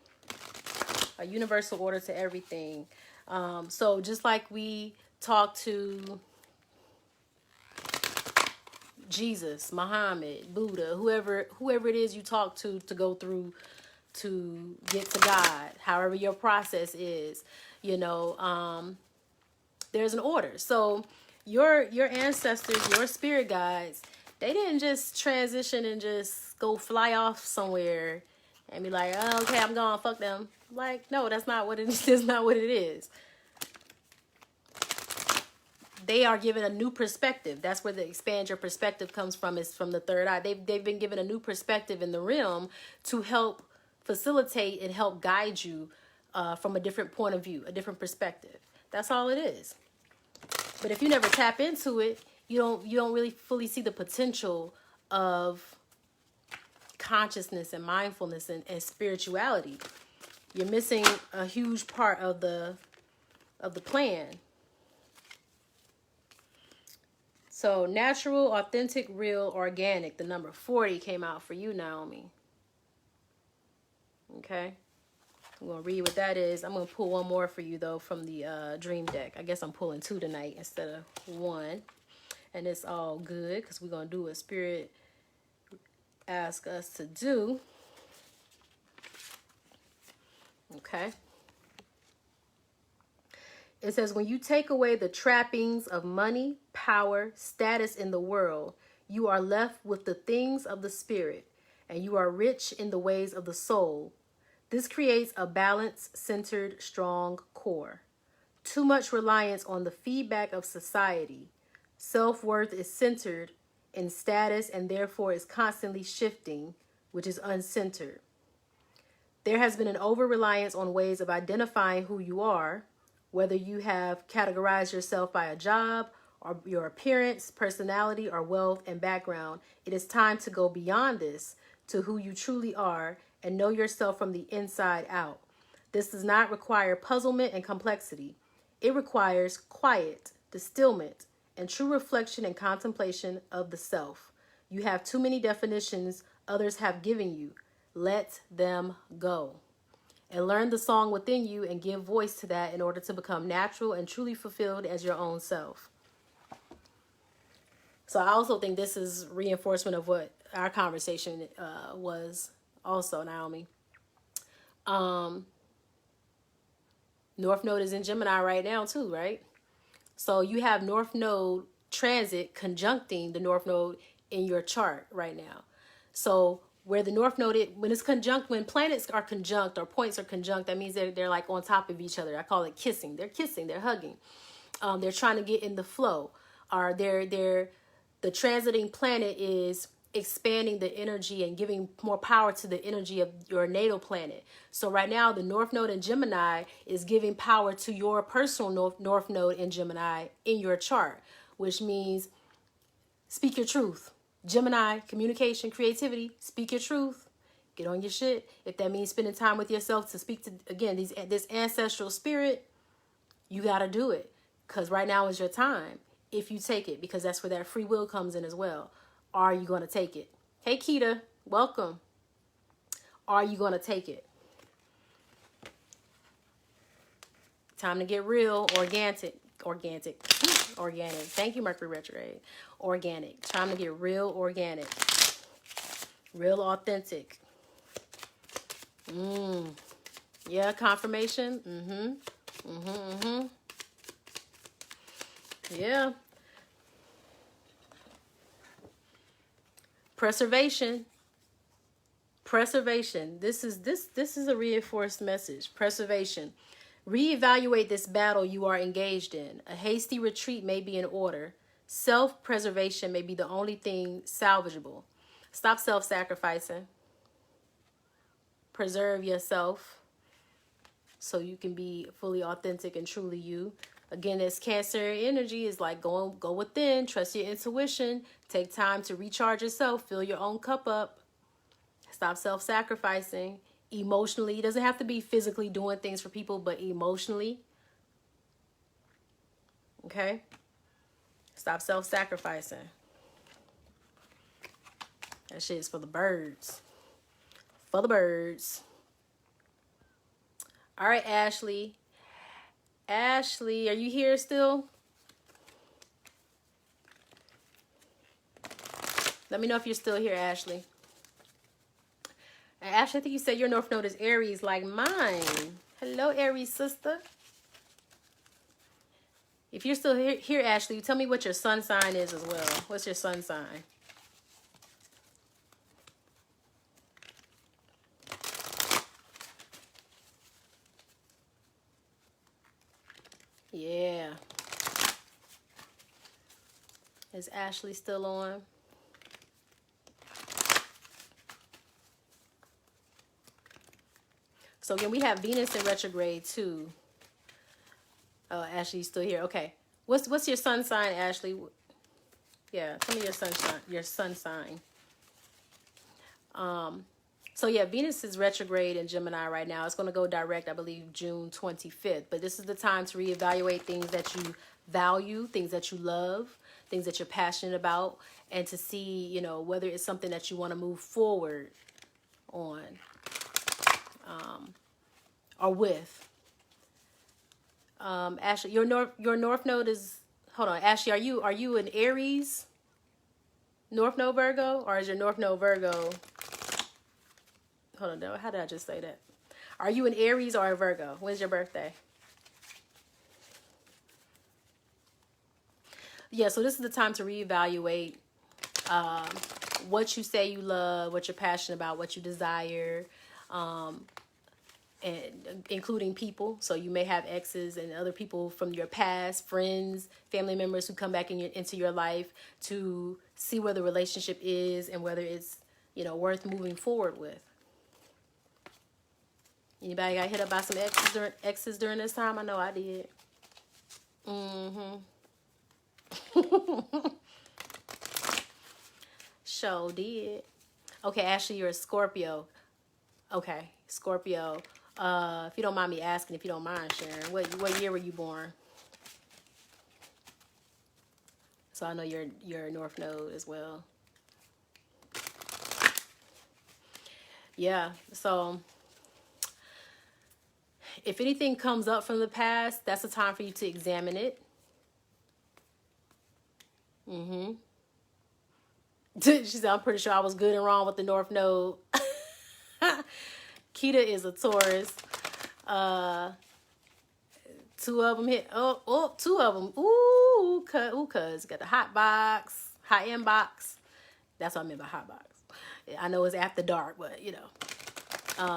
A universal order to everything. So just like we talk to Jesus, Muhammad, Buddha, whoever it is you talk to go through to get to God, however your process is, you know, there's an order. So your ancestors, your spirit guides, they didn't just transition and just go fly off somewhere and be like, oh, okay, I'm gone, fuck them. Like, no, that's not what it is. That's not what it is. They are given a new perspective. That's where the expand your perspective comes from, is from the third eye. They've been given a new perspective in the realm to help facilitate and help guide you from a different point of view, a different perspective. That's all it is. But if you never tap into it, you don't really fully see the potential of consciousness and mindfulness and spirituality. You're missing a huge part of the plan. So natural, authentic, real, organic. The number 40 came out for you, Naomi. Okay. I'm going to read what that is. I'm going to pull one more for you, though, from the dream deck. I guess I'm pulling two tonight instead of one. And it's all good because we're going to do what Spirit asked us to do. Okay. It says, when you take away the trappings of money, power, status in the world, you are left with the things of the spirit, and you are rich in the ways of the soul. This creates a balanced, centered, strong core. Too much reliance on the feedback of society. Self-worth is centered in status and therefore is constantly shifting, which is uncentered. There has been an over-reliance on ways of identifying who you are, whether you have categorized yourself by a job or your appearance, personality, or wealth and background. It is time to go beyond this to who you truly are and know yourself from the inside out. This does not require puzzlement and complexity. It requires quiet, distillment, and true reflection and contemplation of the self. You have too many definitions others have given you. Let them go. And learn the song within you and give voice to that in order to become natural and truly fulfilled as your own self. So I also think this is reinforcement of what our conversation was also, Naomi. North Node is in Gemini right now too, right? So you have North Node transit conjuncting the North Node in your chart right now. So where the North Node, when it's conjunct, when planets are conjunct or points are conjunct, that means they're like on top of each other. I call it kissing. They're kissing, they're hugging. They're trying to get in the flow. Or the transiting planet is expanding the energy and giving more power to the energy of your natal planet. So right now, the North Node in Gemini is giving power to your personal North Node in Gemini in your chart, which means speak your truth. Gemini, communication, creativity, speak your truth. Get on your shit. If that means spending time with yourself to speak to, again, this ancestral spirit, you got to do it. Because right now is your time if you take it, because that's where that free will comes in as well. Are you going to take it? Hey, Keita, welcome. Are you going to take it? Time to get real, organic. Thank you, Mercury retrograde. Organic. Time to get real, organic. Real, authentic. Yeah, confirmation. Yeah. Preservation. This is a reinforced message. Preservation. Reevaluate this battle you are engaged in. A hasty retreat may be in order. Self-preservation may be the only thing salvageable. Stop self-sacrificing. Preserve yourself so you can be fully authentic and truly you. Again, this Cancer energy is like go within, trust your intuition, take time to recharge yourself, fill your own cup up. Stop self-sacrificing. Emotionally, it doesn't have to be physically doing things for people, but emotionally. Okay? Stop self-sacrificing. That shit is for the birds. For the birds. All right, Ashley. Ashley, are you here still? Let me know if you're still here, Ashley. And Ashley, I think you said your North Node is Aries like mine. Hello, Aries sister. If you're still here, Ashley, tell me what your sun sign is as well. What's your sun sign? Yeah. Is Ashley still on? So again, we have Venus in retrograde too. Oh, Ashley's still here. Okay. What's your sun sign, Ashley? Yeah, tell me your sun sign. So yeah, Venus is retrograde in Gemini right now. It's going to go direct, I believe, June 25th. But this is the time to reevaluate things that you value, things that you love, things that you're passionate about, and to see, you know, whether it's something that you want to move forward on. Or with. Ashley, your North Node is, hold on, Ashley, are you an Aries North Node Virgo, or is your North Node Virgo? Hold on, how did I just say that? Are you an Aries or a Virgo? When's your birthday? Yeah, so this is the time to reevaluate what you say you love, what you're passionate about, what you desire, and including people. So you may have exes and other people from your past, friends, family members who come back into your life to see where the relationship is and whether it's, you know, worth moving forward with. Anybody got hit up by some exes during this time? I know I did. Sure did. Okay, Ashley, you're a Scorpio. Okay, Scorpio. If you don't mind me asking, if you don't mind sharing, what year were you born? So I know you're North Node as well. Yeah, so if anything comes up from the past, that's a time for you to examine it. She said, I'm pretty sure I was good and wrong with the North Node. Kita is a Taurus. Two of them hit. Two of them. Cuz got the hot box, hot inbox. That's what I meant by hot box. I know it's after dark, but you know.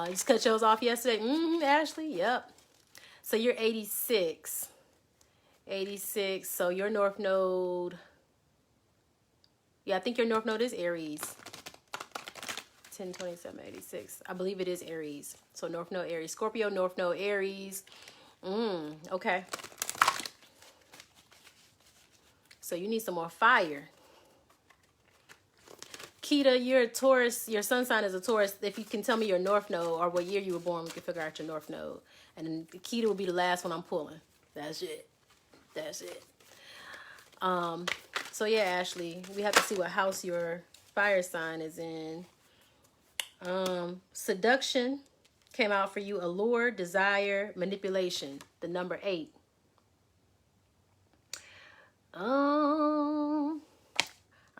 You just cut yours off yesterday. Ashley. Yep. So you're 86. 86. So your North Node. Yeah, I think your North Node is Aries. 10, 27, 86. I believe it is Aries. So North Node Aries. Scorpio, North Node Aries. Okay. So you need some more fire. Kita, you're a Taurus. Your sun sign is a Taurus. If you can tell me your North Node or what year you were born, we can figure out your North Node. And then Kita will be the last one I'm pulling. That's it. That's it. So yeah, Ashley, we have to see what house your fire sign is in. Seduction came out for you. Allure, desire, manipulation. The number 8. All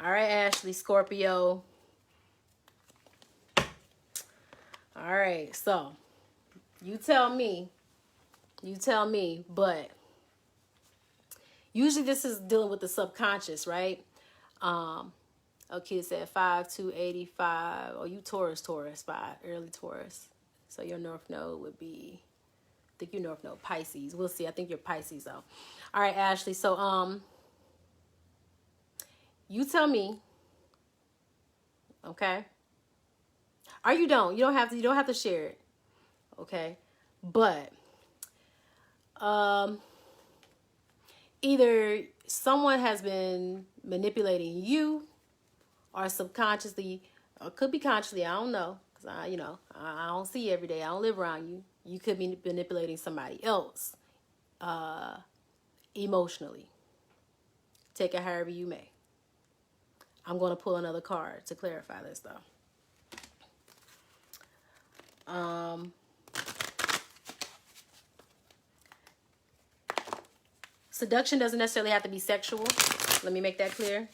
right, Ashley, Scorpio. All right, so you tell me, but usually this is dealing with the subconscious, right? Okay, it said 5-2-85. Oh, you Taurus, 5, early Taurus. So your North Node would be, I think your North Node Pisces. We'll see. I think you're Pisces though. All right, Ashley. So you tell me. Okay. Or you don't. You don't have to share it. Okay. But either someone has been manipulating you, or subconsciously, or could be consciously, I don't know, because I don't see you every day, I don't live around you. You could be manipulating somebody else emotionally. Take it however you may. I'm going to pull another card to clarify this though. Seduction doesn't necessarily have to be sexual. Let me make that clear.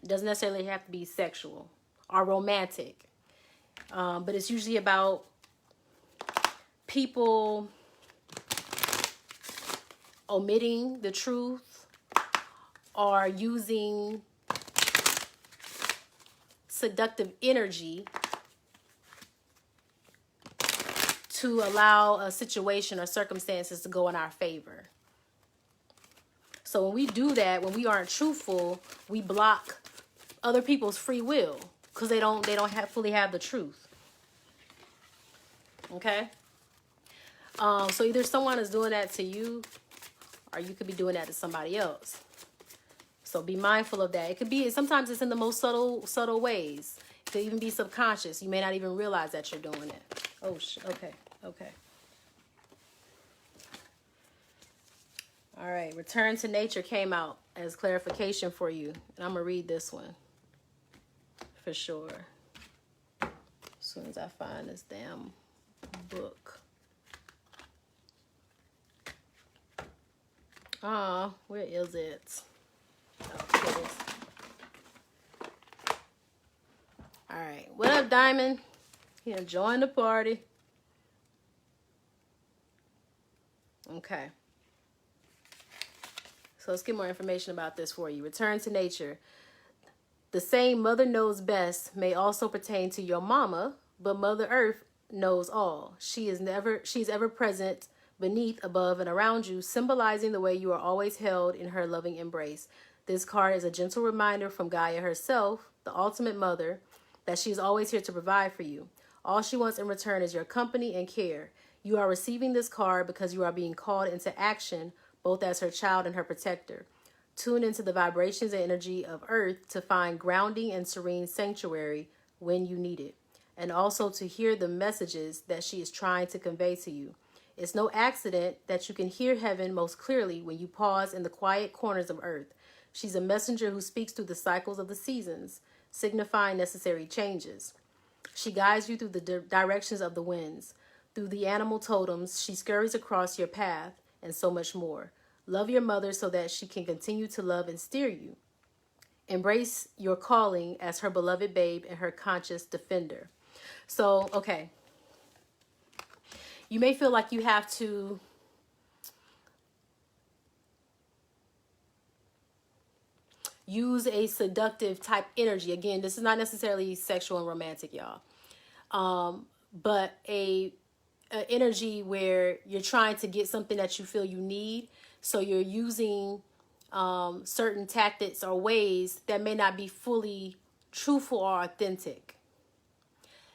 It doesn't necessarily have to be sexual or romantic. But it's usually about people omitting the truth or using seductive energy to allow a situation or circumstances to go in our favor. So when we do that, when we aren't truthful, we block other people's free will because they don't fully have the truth. Okay? So either someone is doing that to you, or you could be doing that to somebody else. So be mindful of that. It could be, sometimes it's in the most subtle ways. It could even be subconscious. You may not even realize that you're doing it. Oh, okay. All right, Return to Nature came out as clarification for you. And I'm going to read this one for sure. As soon as I find this damn book. Oh, where is it? Oh, here it is. All right, what up, Diamond? Here, join the party. Okay. So let's get more information about this for you. Return to nature. The same mother knows best may also pertain to your mama, but Mother Earth knows all. She's ever present beneath, above, and around you, symbolizing the way you are always held in her loving embrace. This card is a gentle reminder from Gaia herself, the ultimate mother, that she is always here to provide for you. All she wants in return is your company and care. You are receiving this card because you are being called into action, both as her child and her protector. Tune into the vibrations and energy of Earth to find grounding and serene sanctuary when you need it, and also to hear the messages that she is trying to convey to you. It's no accident that you can hear heaven most clearly when you pause in the quiet corners of Earth. She's a messenger who speaks through the cycles of the seasons, signifying necessary changes. She guides you through the directions of the winds. Through the animal totems, she scurries across your path, and so much more. Love your mother so that she can continue to love and steer you. Embrace your calling as her beloved babe and her conscious defender. So, okay. you may feel like you have to use a seductive type energy. Again, this is not necessarily sexual and romantic, y'all. But a energy where you're trying to get something that you feel you need. So you're using certain tactics or ways that may not be fully truthful or authentic.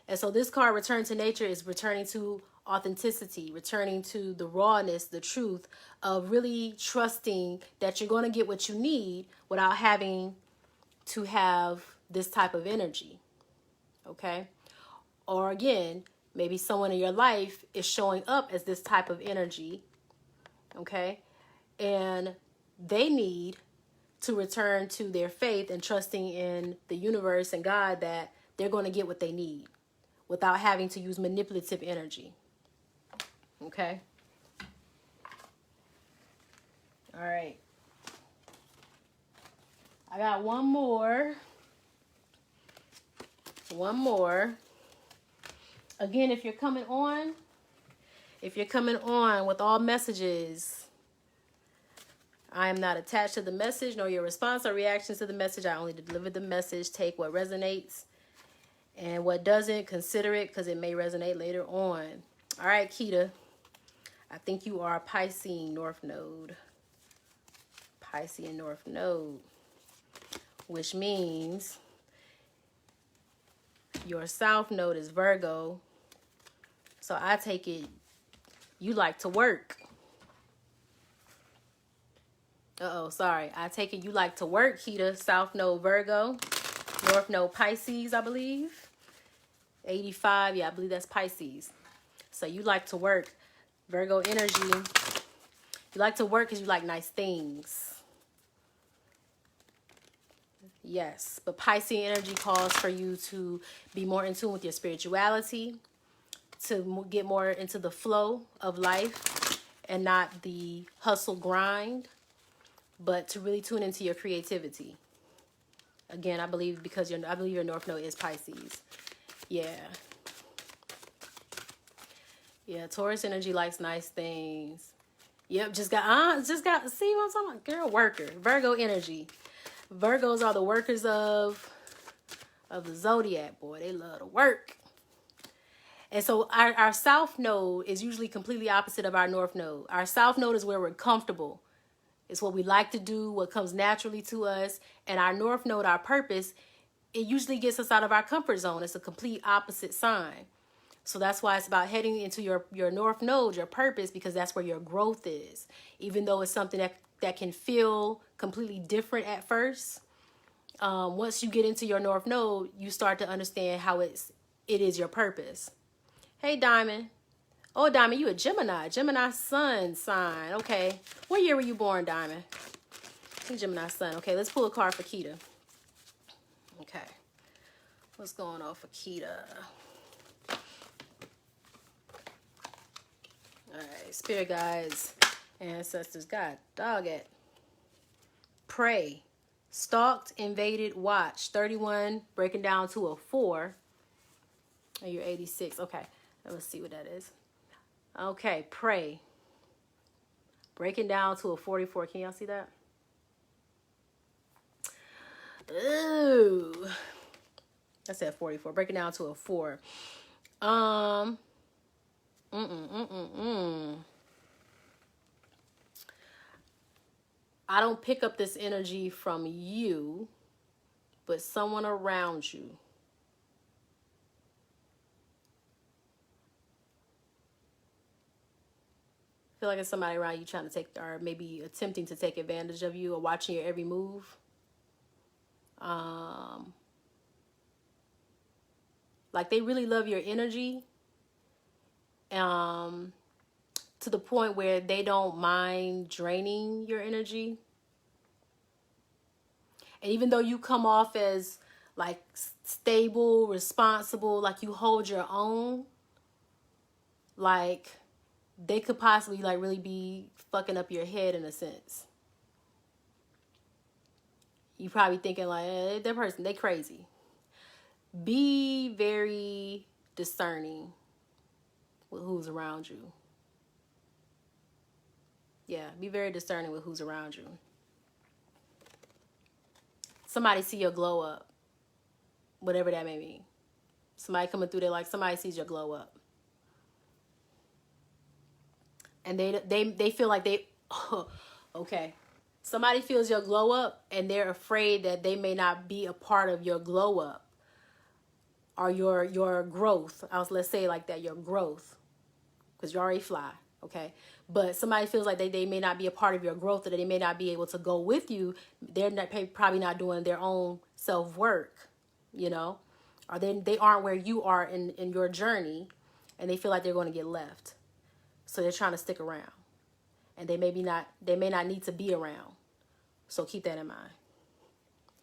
And so this card, Return to Nature, is returning to authenticity, returning to the rawness, the truth of really trusting that you're going to get what you need without having to have this type of energy. Okay? Or again, maybe someone in your life is showing up as this type of energy. Okay? And they need to return to their faith and trusting in the universe and God that they're going to get what they need without having to use manipulative energy. Okay? All right. I got one more. One more. Again, if you're coming on with all messages, I am not attached to the message, nor your response or reactions to the message. I only deliver the message. Take what resonates, and what doesn't, consider it, because it may resonate later on. All right, Keita. I think you are Piscean North Node. Piscean North Node. Which means your South Node is Virgo. So I take it you like to work. Sorry. I take it you like to work, Keita. South Node Virgo. North Node Pisces, I believe. 85. Yeah, I believe that's Pisces. So you like to work. Virgo energy. You like to work because you like nice things. Yes. But Piscean energy calls for you to be more in tune with your spirituality. To get more into the flow of life and not the hustle grind. But to really tune into your creativity. Again, I believe I believe your North Node is Pisces. Yeah. Yeah, Taurus energy likes nice things. Yep, see what I'm talking about? Girl, worker. Virgo energy. Virgos are the workers of the zodiac, boy. They love to work. And so our South Node is usually completely opposite of our North Node. Our South Node is where we're comfortable. It's what we like to do, what comes naturally to us. And our North Node, our purpose, it usually gets us out of our comfort zone. It's a complete opposite sign. So that's why it's about heading into your North Node, your purpose, because that's where your growth is. Even though it's something that can feel completely different at first, once you get into your North Node, you start to understand how it is your purpose. Hey, Diamond. Oh, Diamond, you a Gemini. Gemini sun sign. Okay. What year were you born, Diamond? Gemini sun. Okay, let's pull a card for Keita. Okay. What's going on for Keita? All right. Spirit guides, ancestors, God, dog it. Pray. Stalked, invaded, watched. 31, breaking down to a 4. And you're 86. Okay. Let's see what that is. Okay, pray. Breaking down to a 44. Can y'all see that? Ooh. I said 44. Breaking down to a 4. I don't pick up this energy from you, but someone around you. Feel like it's somebody around you trying to take, or maybe attempting to take advantage of you, or watching your every move. Like they really love your energy, to the point where they don't mind draining your energy. And even though you come off as like stable, responsible, like you hold your own, like they could possibly like really be fucking up your head in a sense. You probably thinking like, that person, they crazy. Be very discerning. with who's around you. Yeah, be very discerning with who's around you. Somebody see your glow up, whatever that may mean. Somebody coming through there, like somebody sees your glow up. And they feel like they, okay. Somebody feels your glow up and they're afraid that they may not be a part of your glow up or your growth. Let's say it like that, your growth, because you already fly, okay? But somebody feels like they may not be a part of your growth, or that they may not be able to go with you. They're probably not doing their own self-work, you know? Or they aren't where you are in your journey, and they feel like they're going to get left. So they're trying to stick around. And they may not need to be around. So keep that in mind.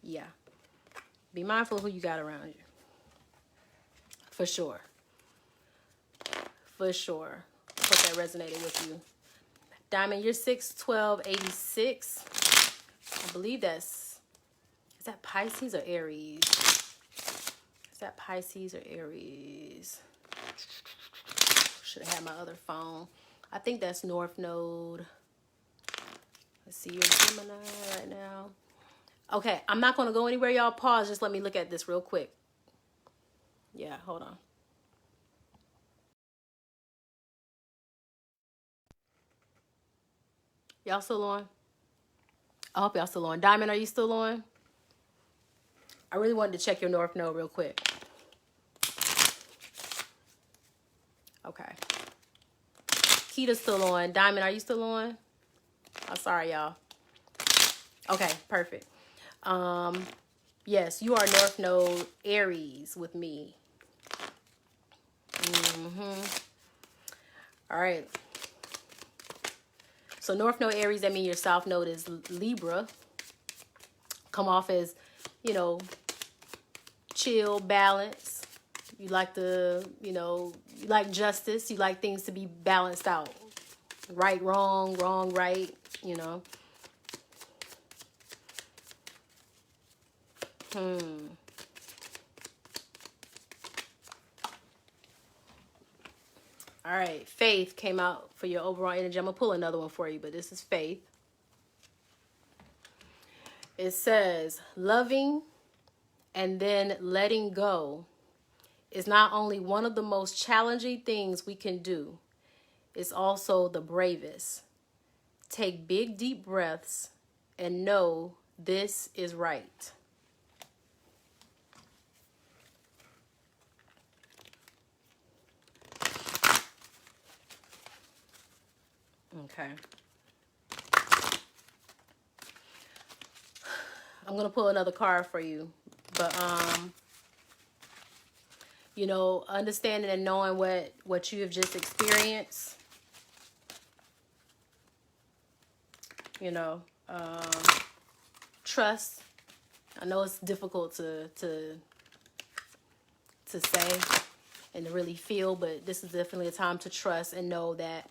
Yeah. Be mindful of who you got around you. For sure. For sure. Hope that resonated with you. Diamond, you're 6/12/86. I believe is that Pisces or Aries? Is that Pisces or Aries? Should have had my other phone. I think that's North Node. Let's see, you're Gemini right now. Okay, I'm not going to go anywhere, y'all. Pause. Just let me look at this real quick. Yeah, hold on. Y'all still on? I hope y'all still on. Diamond, are you still on? I really wanted to check your North Node real quick. Okay. Kita's still on. Diamond, are you still on? Oh, sorry, y'all. Okay, perfect. Yes, you are North Node Aries with me. All right. So North Node Aries, that means your South Node is Libra. Come off as, you know, chill, balance. You like you like justice. You like things to be balanced out. Right, wrong, wrong, right, you know. All right, Faith came out for your overall energy. I'm going to pull another one for you, but this is Faith. It says, loving and then letting go is not only one of the most challenging things we can do, it's also the bravest. Take big, deep breaths and know this is right. Okay. I'm going to pull another card for you. But, you know, understanding and knowing what you have just experienced, you know, trust. I know it's difficult to say and to really feel, but this is definitely a time to trust and know that,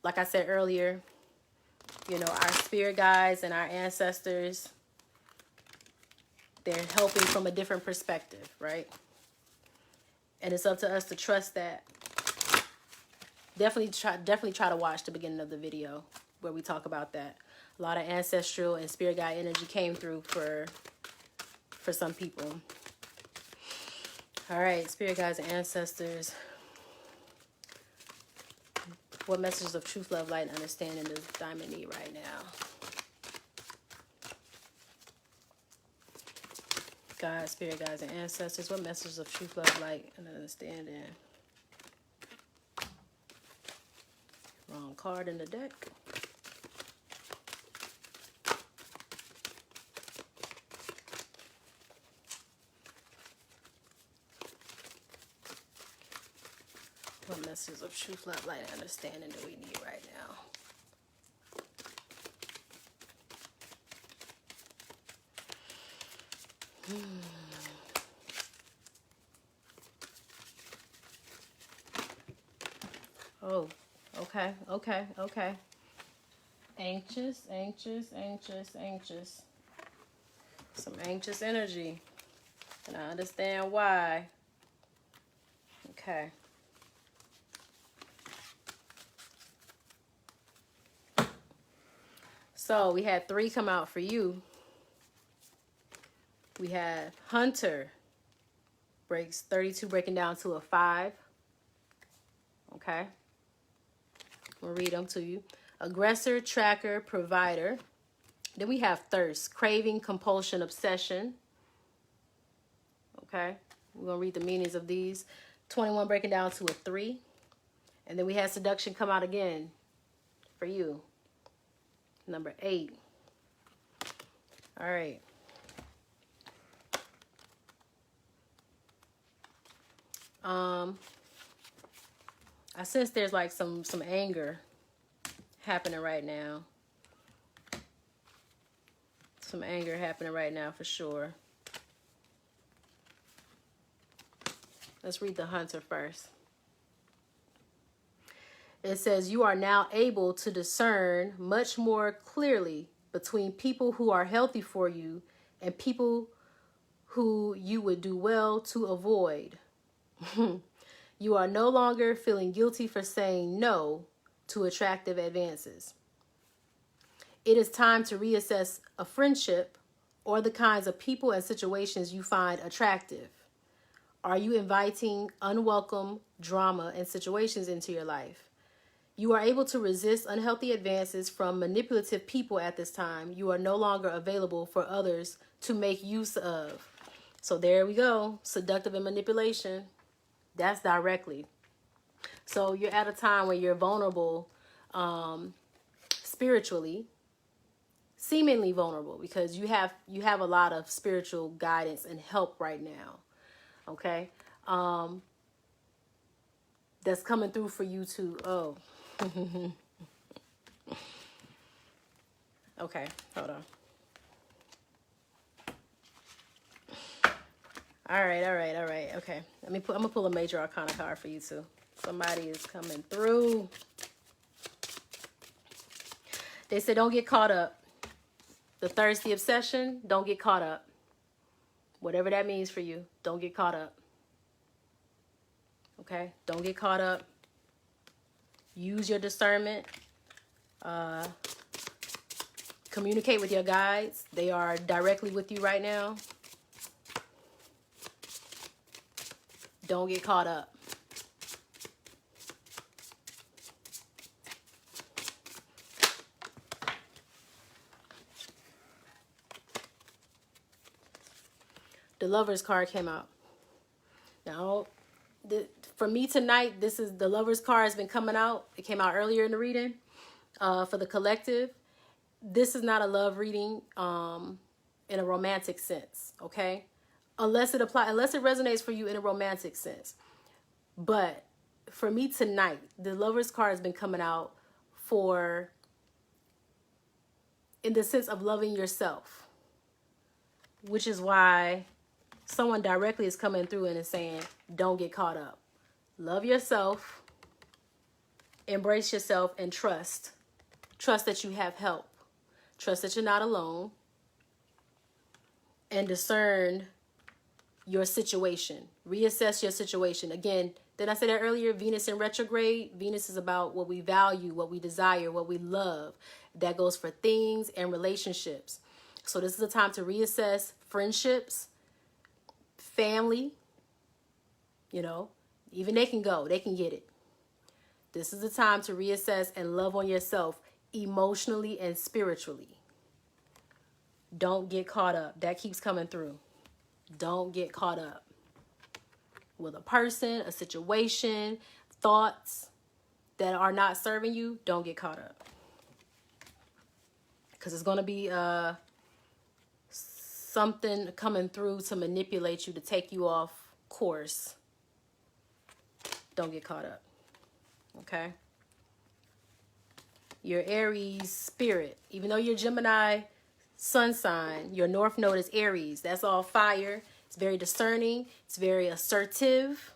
like I said earlier, you know, our spirit guides and our ancestors, they're helping from a different perspective, right? And it's up to us to trust that. Definitely try to watch the beginning of the video where we talk about that. A lot of ancestral and spirit guide energy came through for some people. All right, spirit guides and ancestors. What messages of truth, love, light, and understanding does Diamond need right now? God, spirit guides, and ancestors. What messages of truth, love, light, and understanding? Wrong card in the deck. What messages of truth, love, light, and understanding do we need right now? Oh, okay. Anxious. Some anxious energy. And I understand why. Okay. So we had 3 come out for you. We have Hunter, breaks 32, breaking down to a 5. Okay. We'll read them to you. Aggressor, tracker, provider. Then we have thirst, craving, compulsion, obsession. Okay. We're going to read the meanings of these. 21 breaking down to a 3. And then we had seduction come out again for you. Number 8. All right. I sense there's like some anger happening right now. Some anger happening right now for sure. Let's read the Hunter first. It says, you are now able to discern much more clearly between people who are healthy for you and people who you would do well to avoid. You are no longer feeling guilty for saying no to attractive advances. It is time to reassess a friendship or the kinds of people and situations you find attractive. Are you inviting unwelcome drama and situations into your life? You are able to resist unhealthy advances from manipulative people at this time. You are no longer available for others to make use of. So there we go. Seductive and manipulation. That's directly. So you're at a time where you're vulnerable spiritually, seemingly vulnerable, because you have a lot of spiritual guidance and help right now. Okay. That's coming through for you to, okay, hold on. All right. Okay. I'm gonna pull a major arcana card for you too. Somebody is coming through. They said, don't get caught up. The thirsty obsession, don't get caught up. Whatever that means for you, don't get caught up. Okay? Don't get caught up. Use your discernment. Communicate with your guides. They are directly with you right now. Don't get caught up. The Lover's card came out. Now, for me tonight, this is the Lover's card has been coming out. It came out earlier in the reading for the collective. This is not a love reading in a romantic sense, okay? Unless it resonates for you in a romantic sense. But for me tonight, the Lover's card has been coming out in the sense of loving yourself, which is why someone directly is coming through and is saying, don't get caught up. Love yourself, embrace yourself, and trust. Trust that you have help. Trust that you're not alone. And discern your situation. Reassess your situation. Again, did I say that earlier? Venus in retrograde. Venus is about what we value, what we desire, what we love. That goes for things and relationships. So this is a time to reassess friendships, family, even they can go, they can get it. This is the time to reassess and love on yourself emotionally and spiritually. Don't get caught up. That keeps coming through. Don't get caught up with a person, a situation, thoughts that are not serving you. Don't get caught up. Because it's going to be something coming through to manipulate you, to take you off course. Don't get caught up. Okay? Your Aries spirit, even though you're Gemini sun sign, your north node is Aries. That's all fire. It's very discerning. It's very assertive.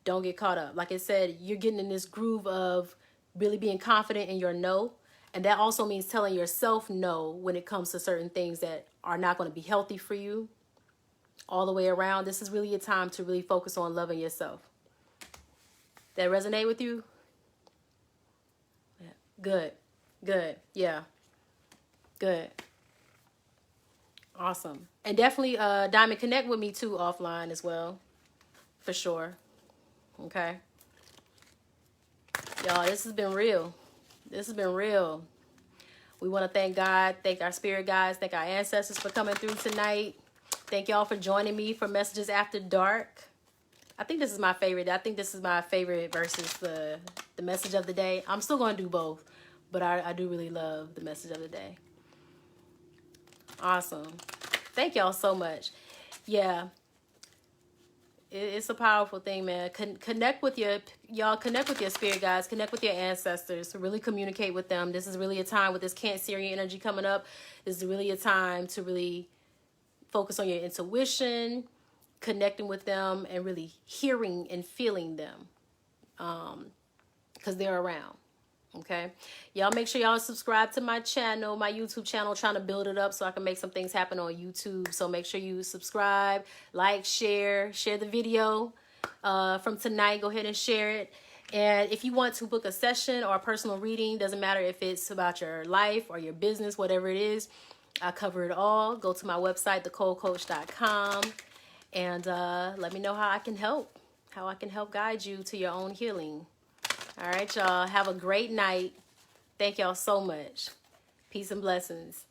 Don't get caught up. Like I said, you're getting in this groove of really being confident in your no. And that also means telling yourself no when it comes to certain things that are not going to be healthy for you all the way around. This is really a time to really focus on loving yourself. That resonate with you? Yeah. Good. Yeah. Good. Awesome. And definitely Diamond, connect with me too offline as well. For sure. Okay. Y'all, this has been real. This has been real. We want to thank God, thank our spirit guides, thank our ancestors for coming through tonight. Thank y'all for joining me for Messages After Dark. I think this is my favorite. I think this is my favorite versus the message of the day. I'm still going to do both, but I do really love the message of the day. Awesome. Thank y'all so much. Yeah. It's a powerful thing, man. Connect with your spirit guides, connect with your ancestors, really communicate with them. This is really a time with this Cancerian energy coming up. This is really a time to really focus on your intuition, connecting with them, and really hearing and feeling them, because they're around. Okay, y'all make sure y'all subscribe to my channel, my YouTube channel. Trying to build it up so I can make some things happen on YouTube. So make sure you subscribe, like, share the video from tonight. Go ahead and share it. And if you want to book a session or a personal reading, doesn't matter if it's about your life or your business, whatever it is, I cover it all. Go to my website, thecoldcoach.com, and let me know how I can help guide you to your own healing. All right, y'all. Have a great night. Thank y'all so much. Peace and blessings.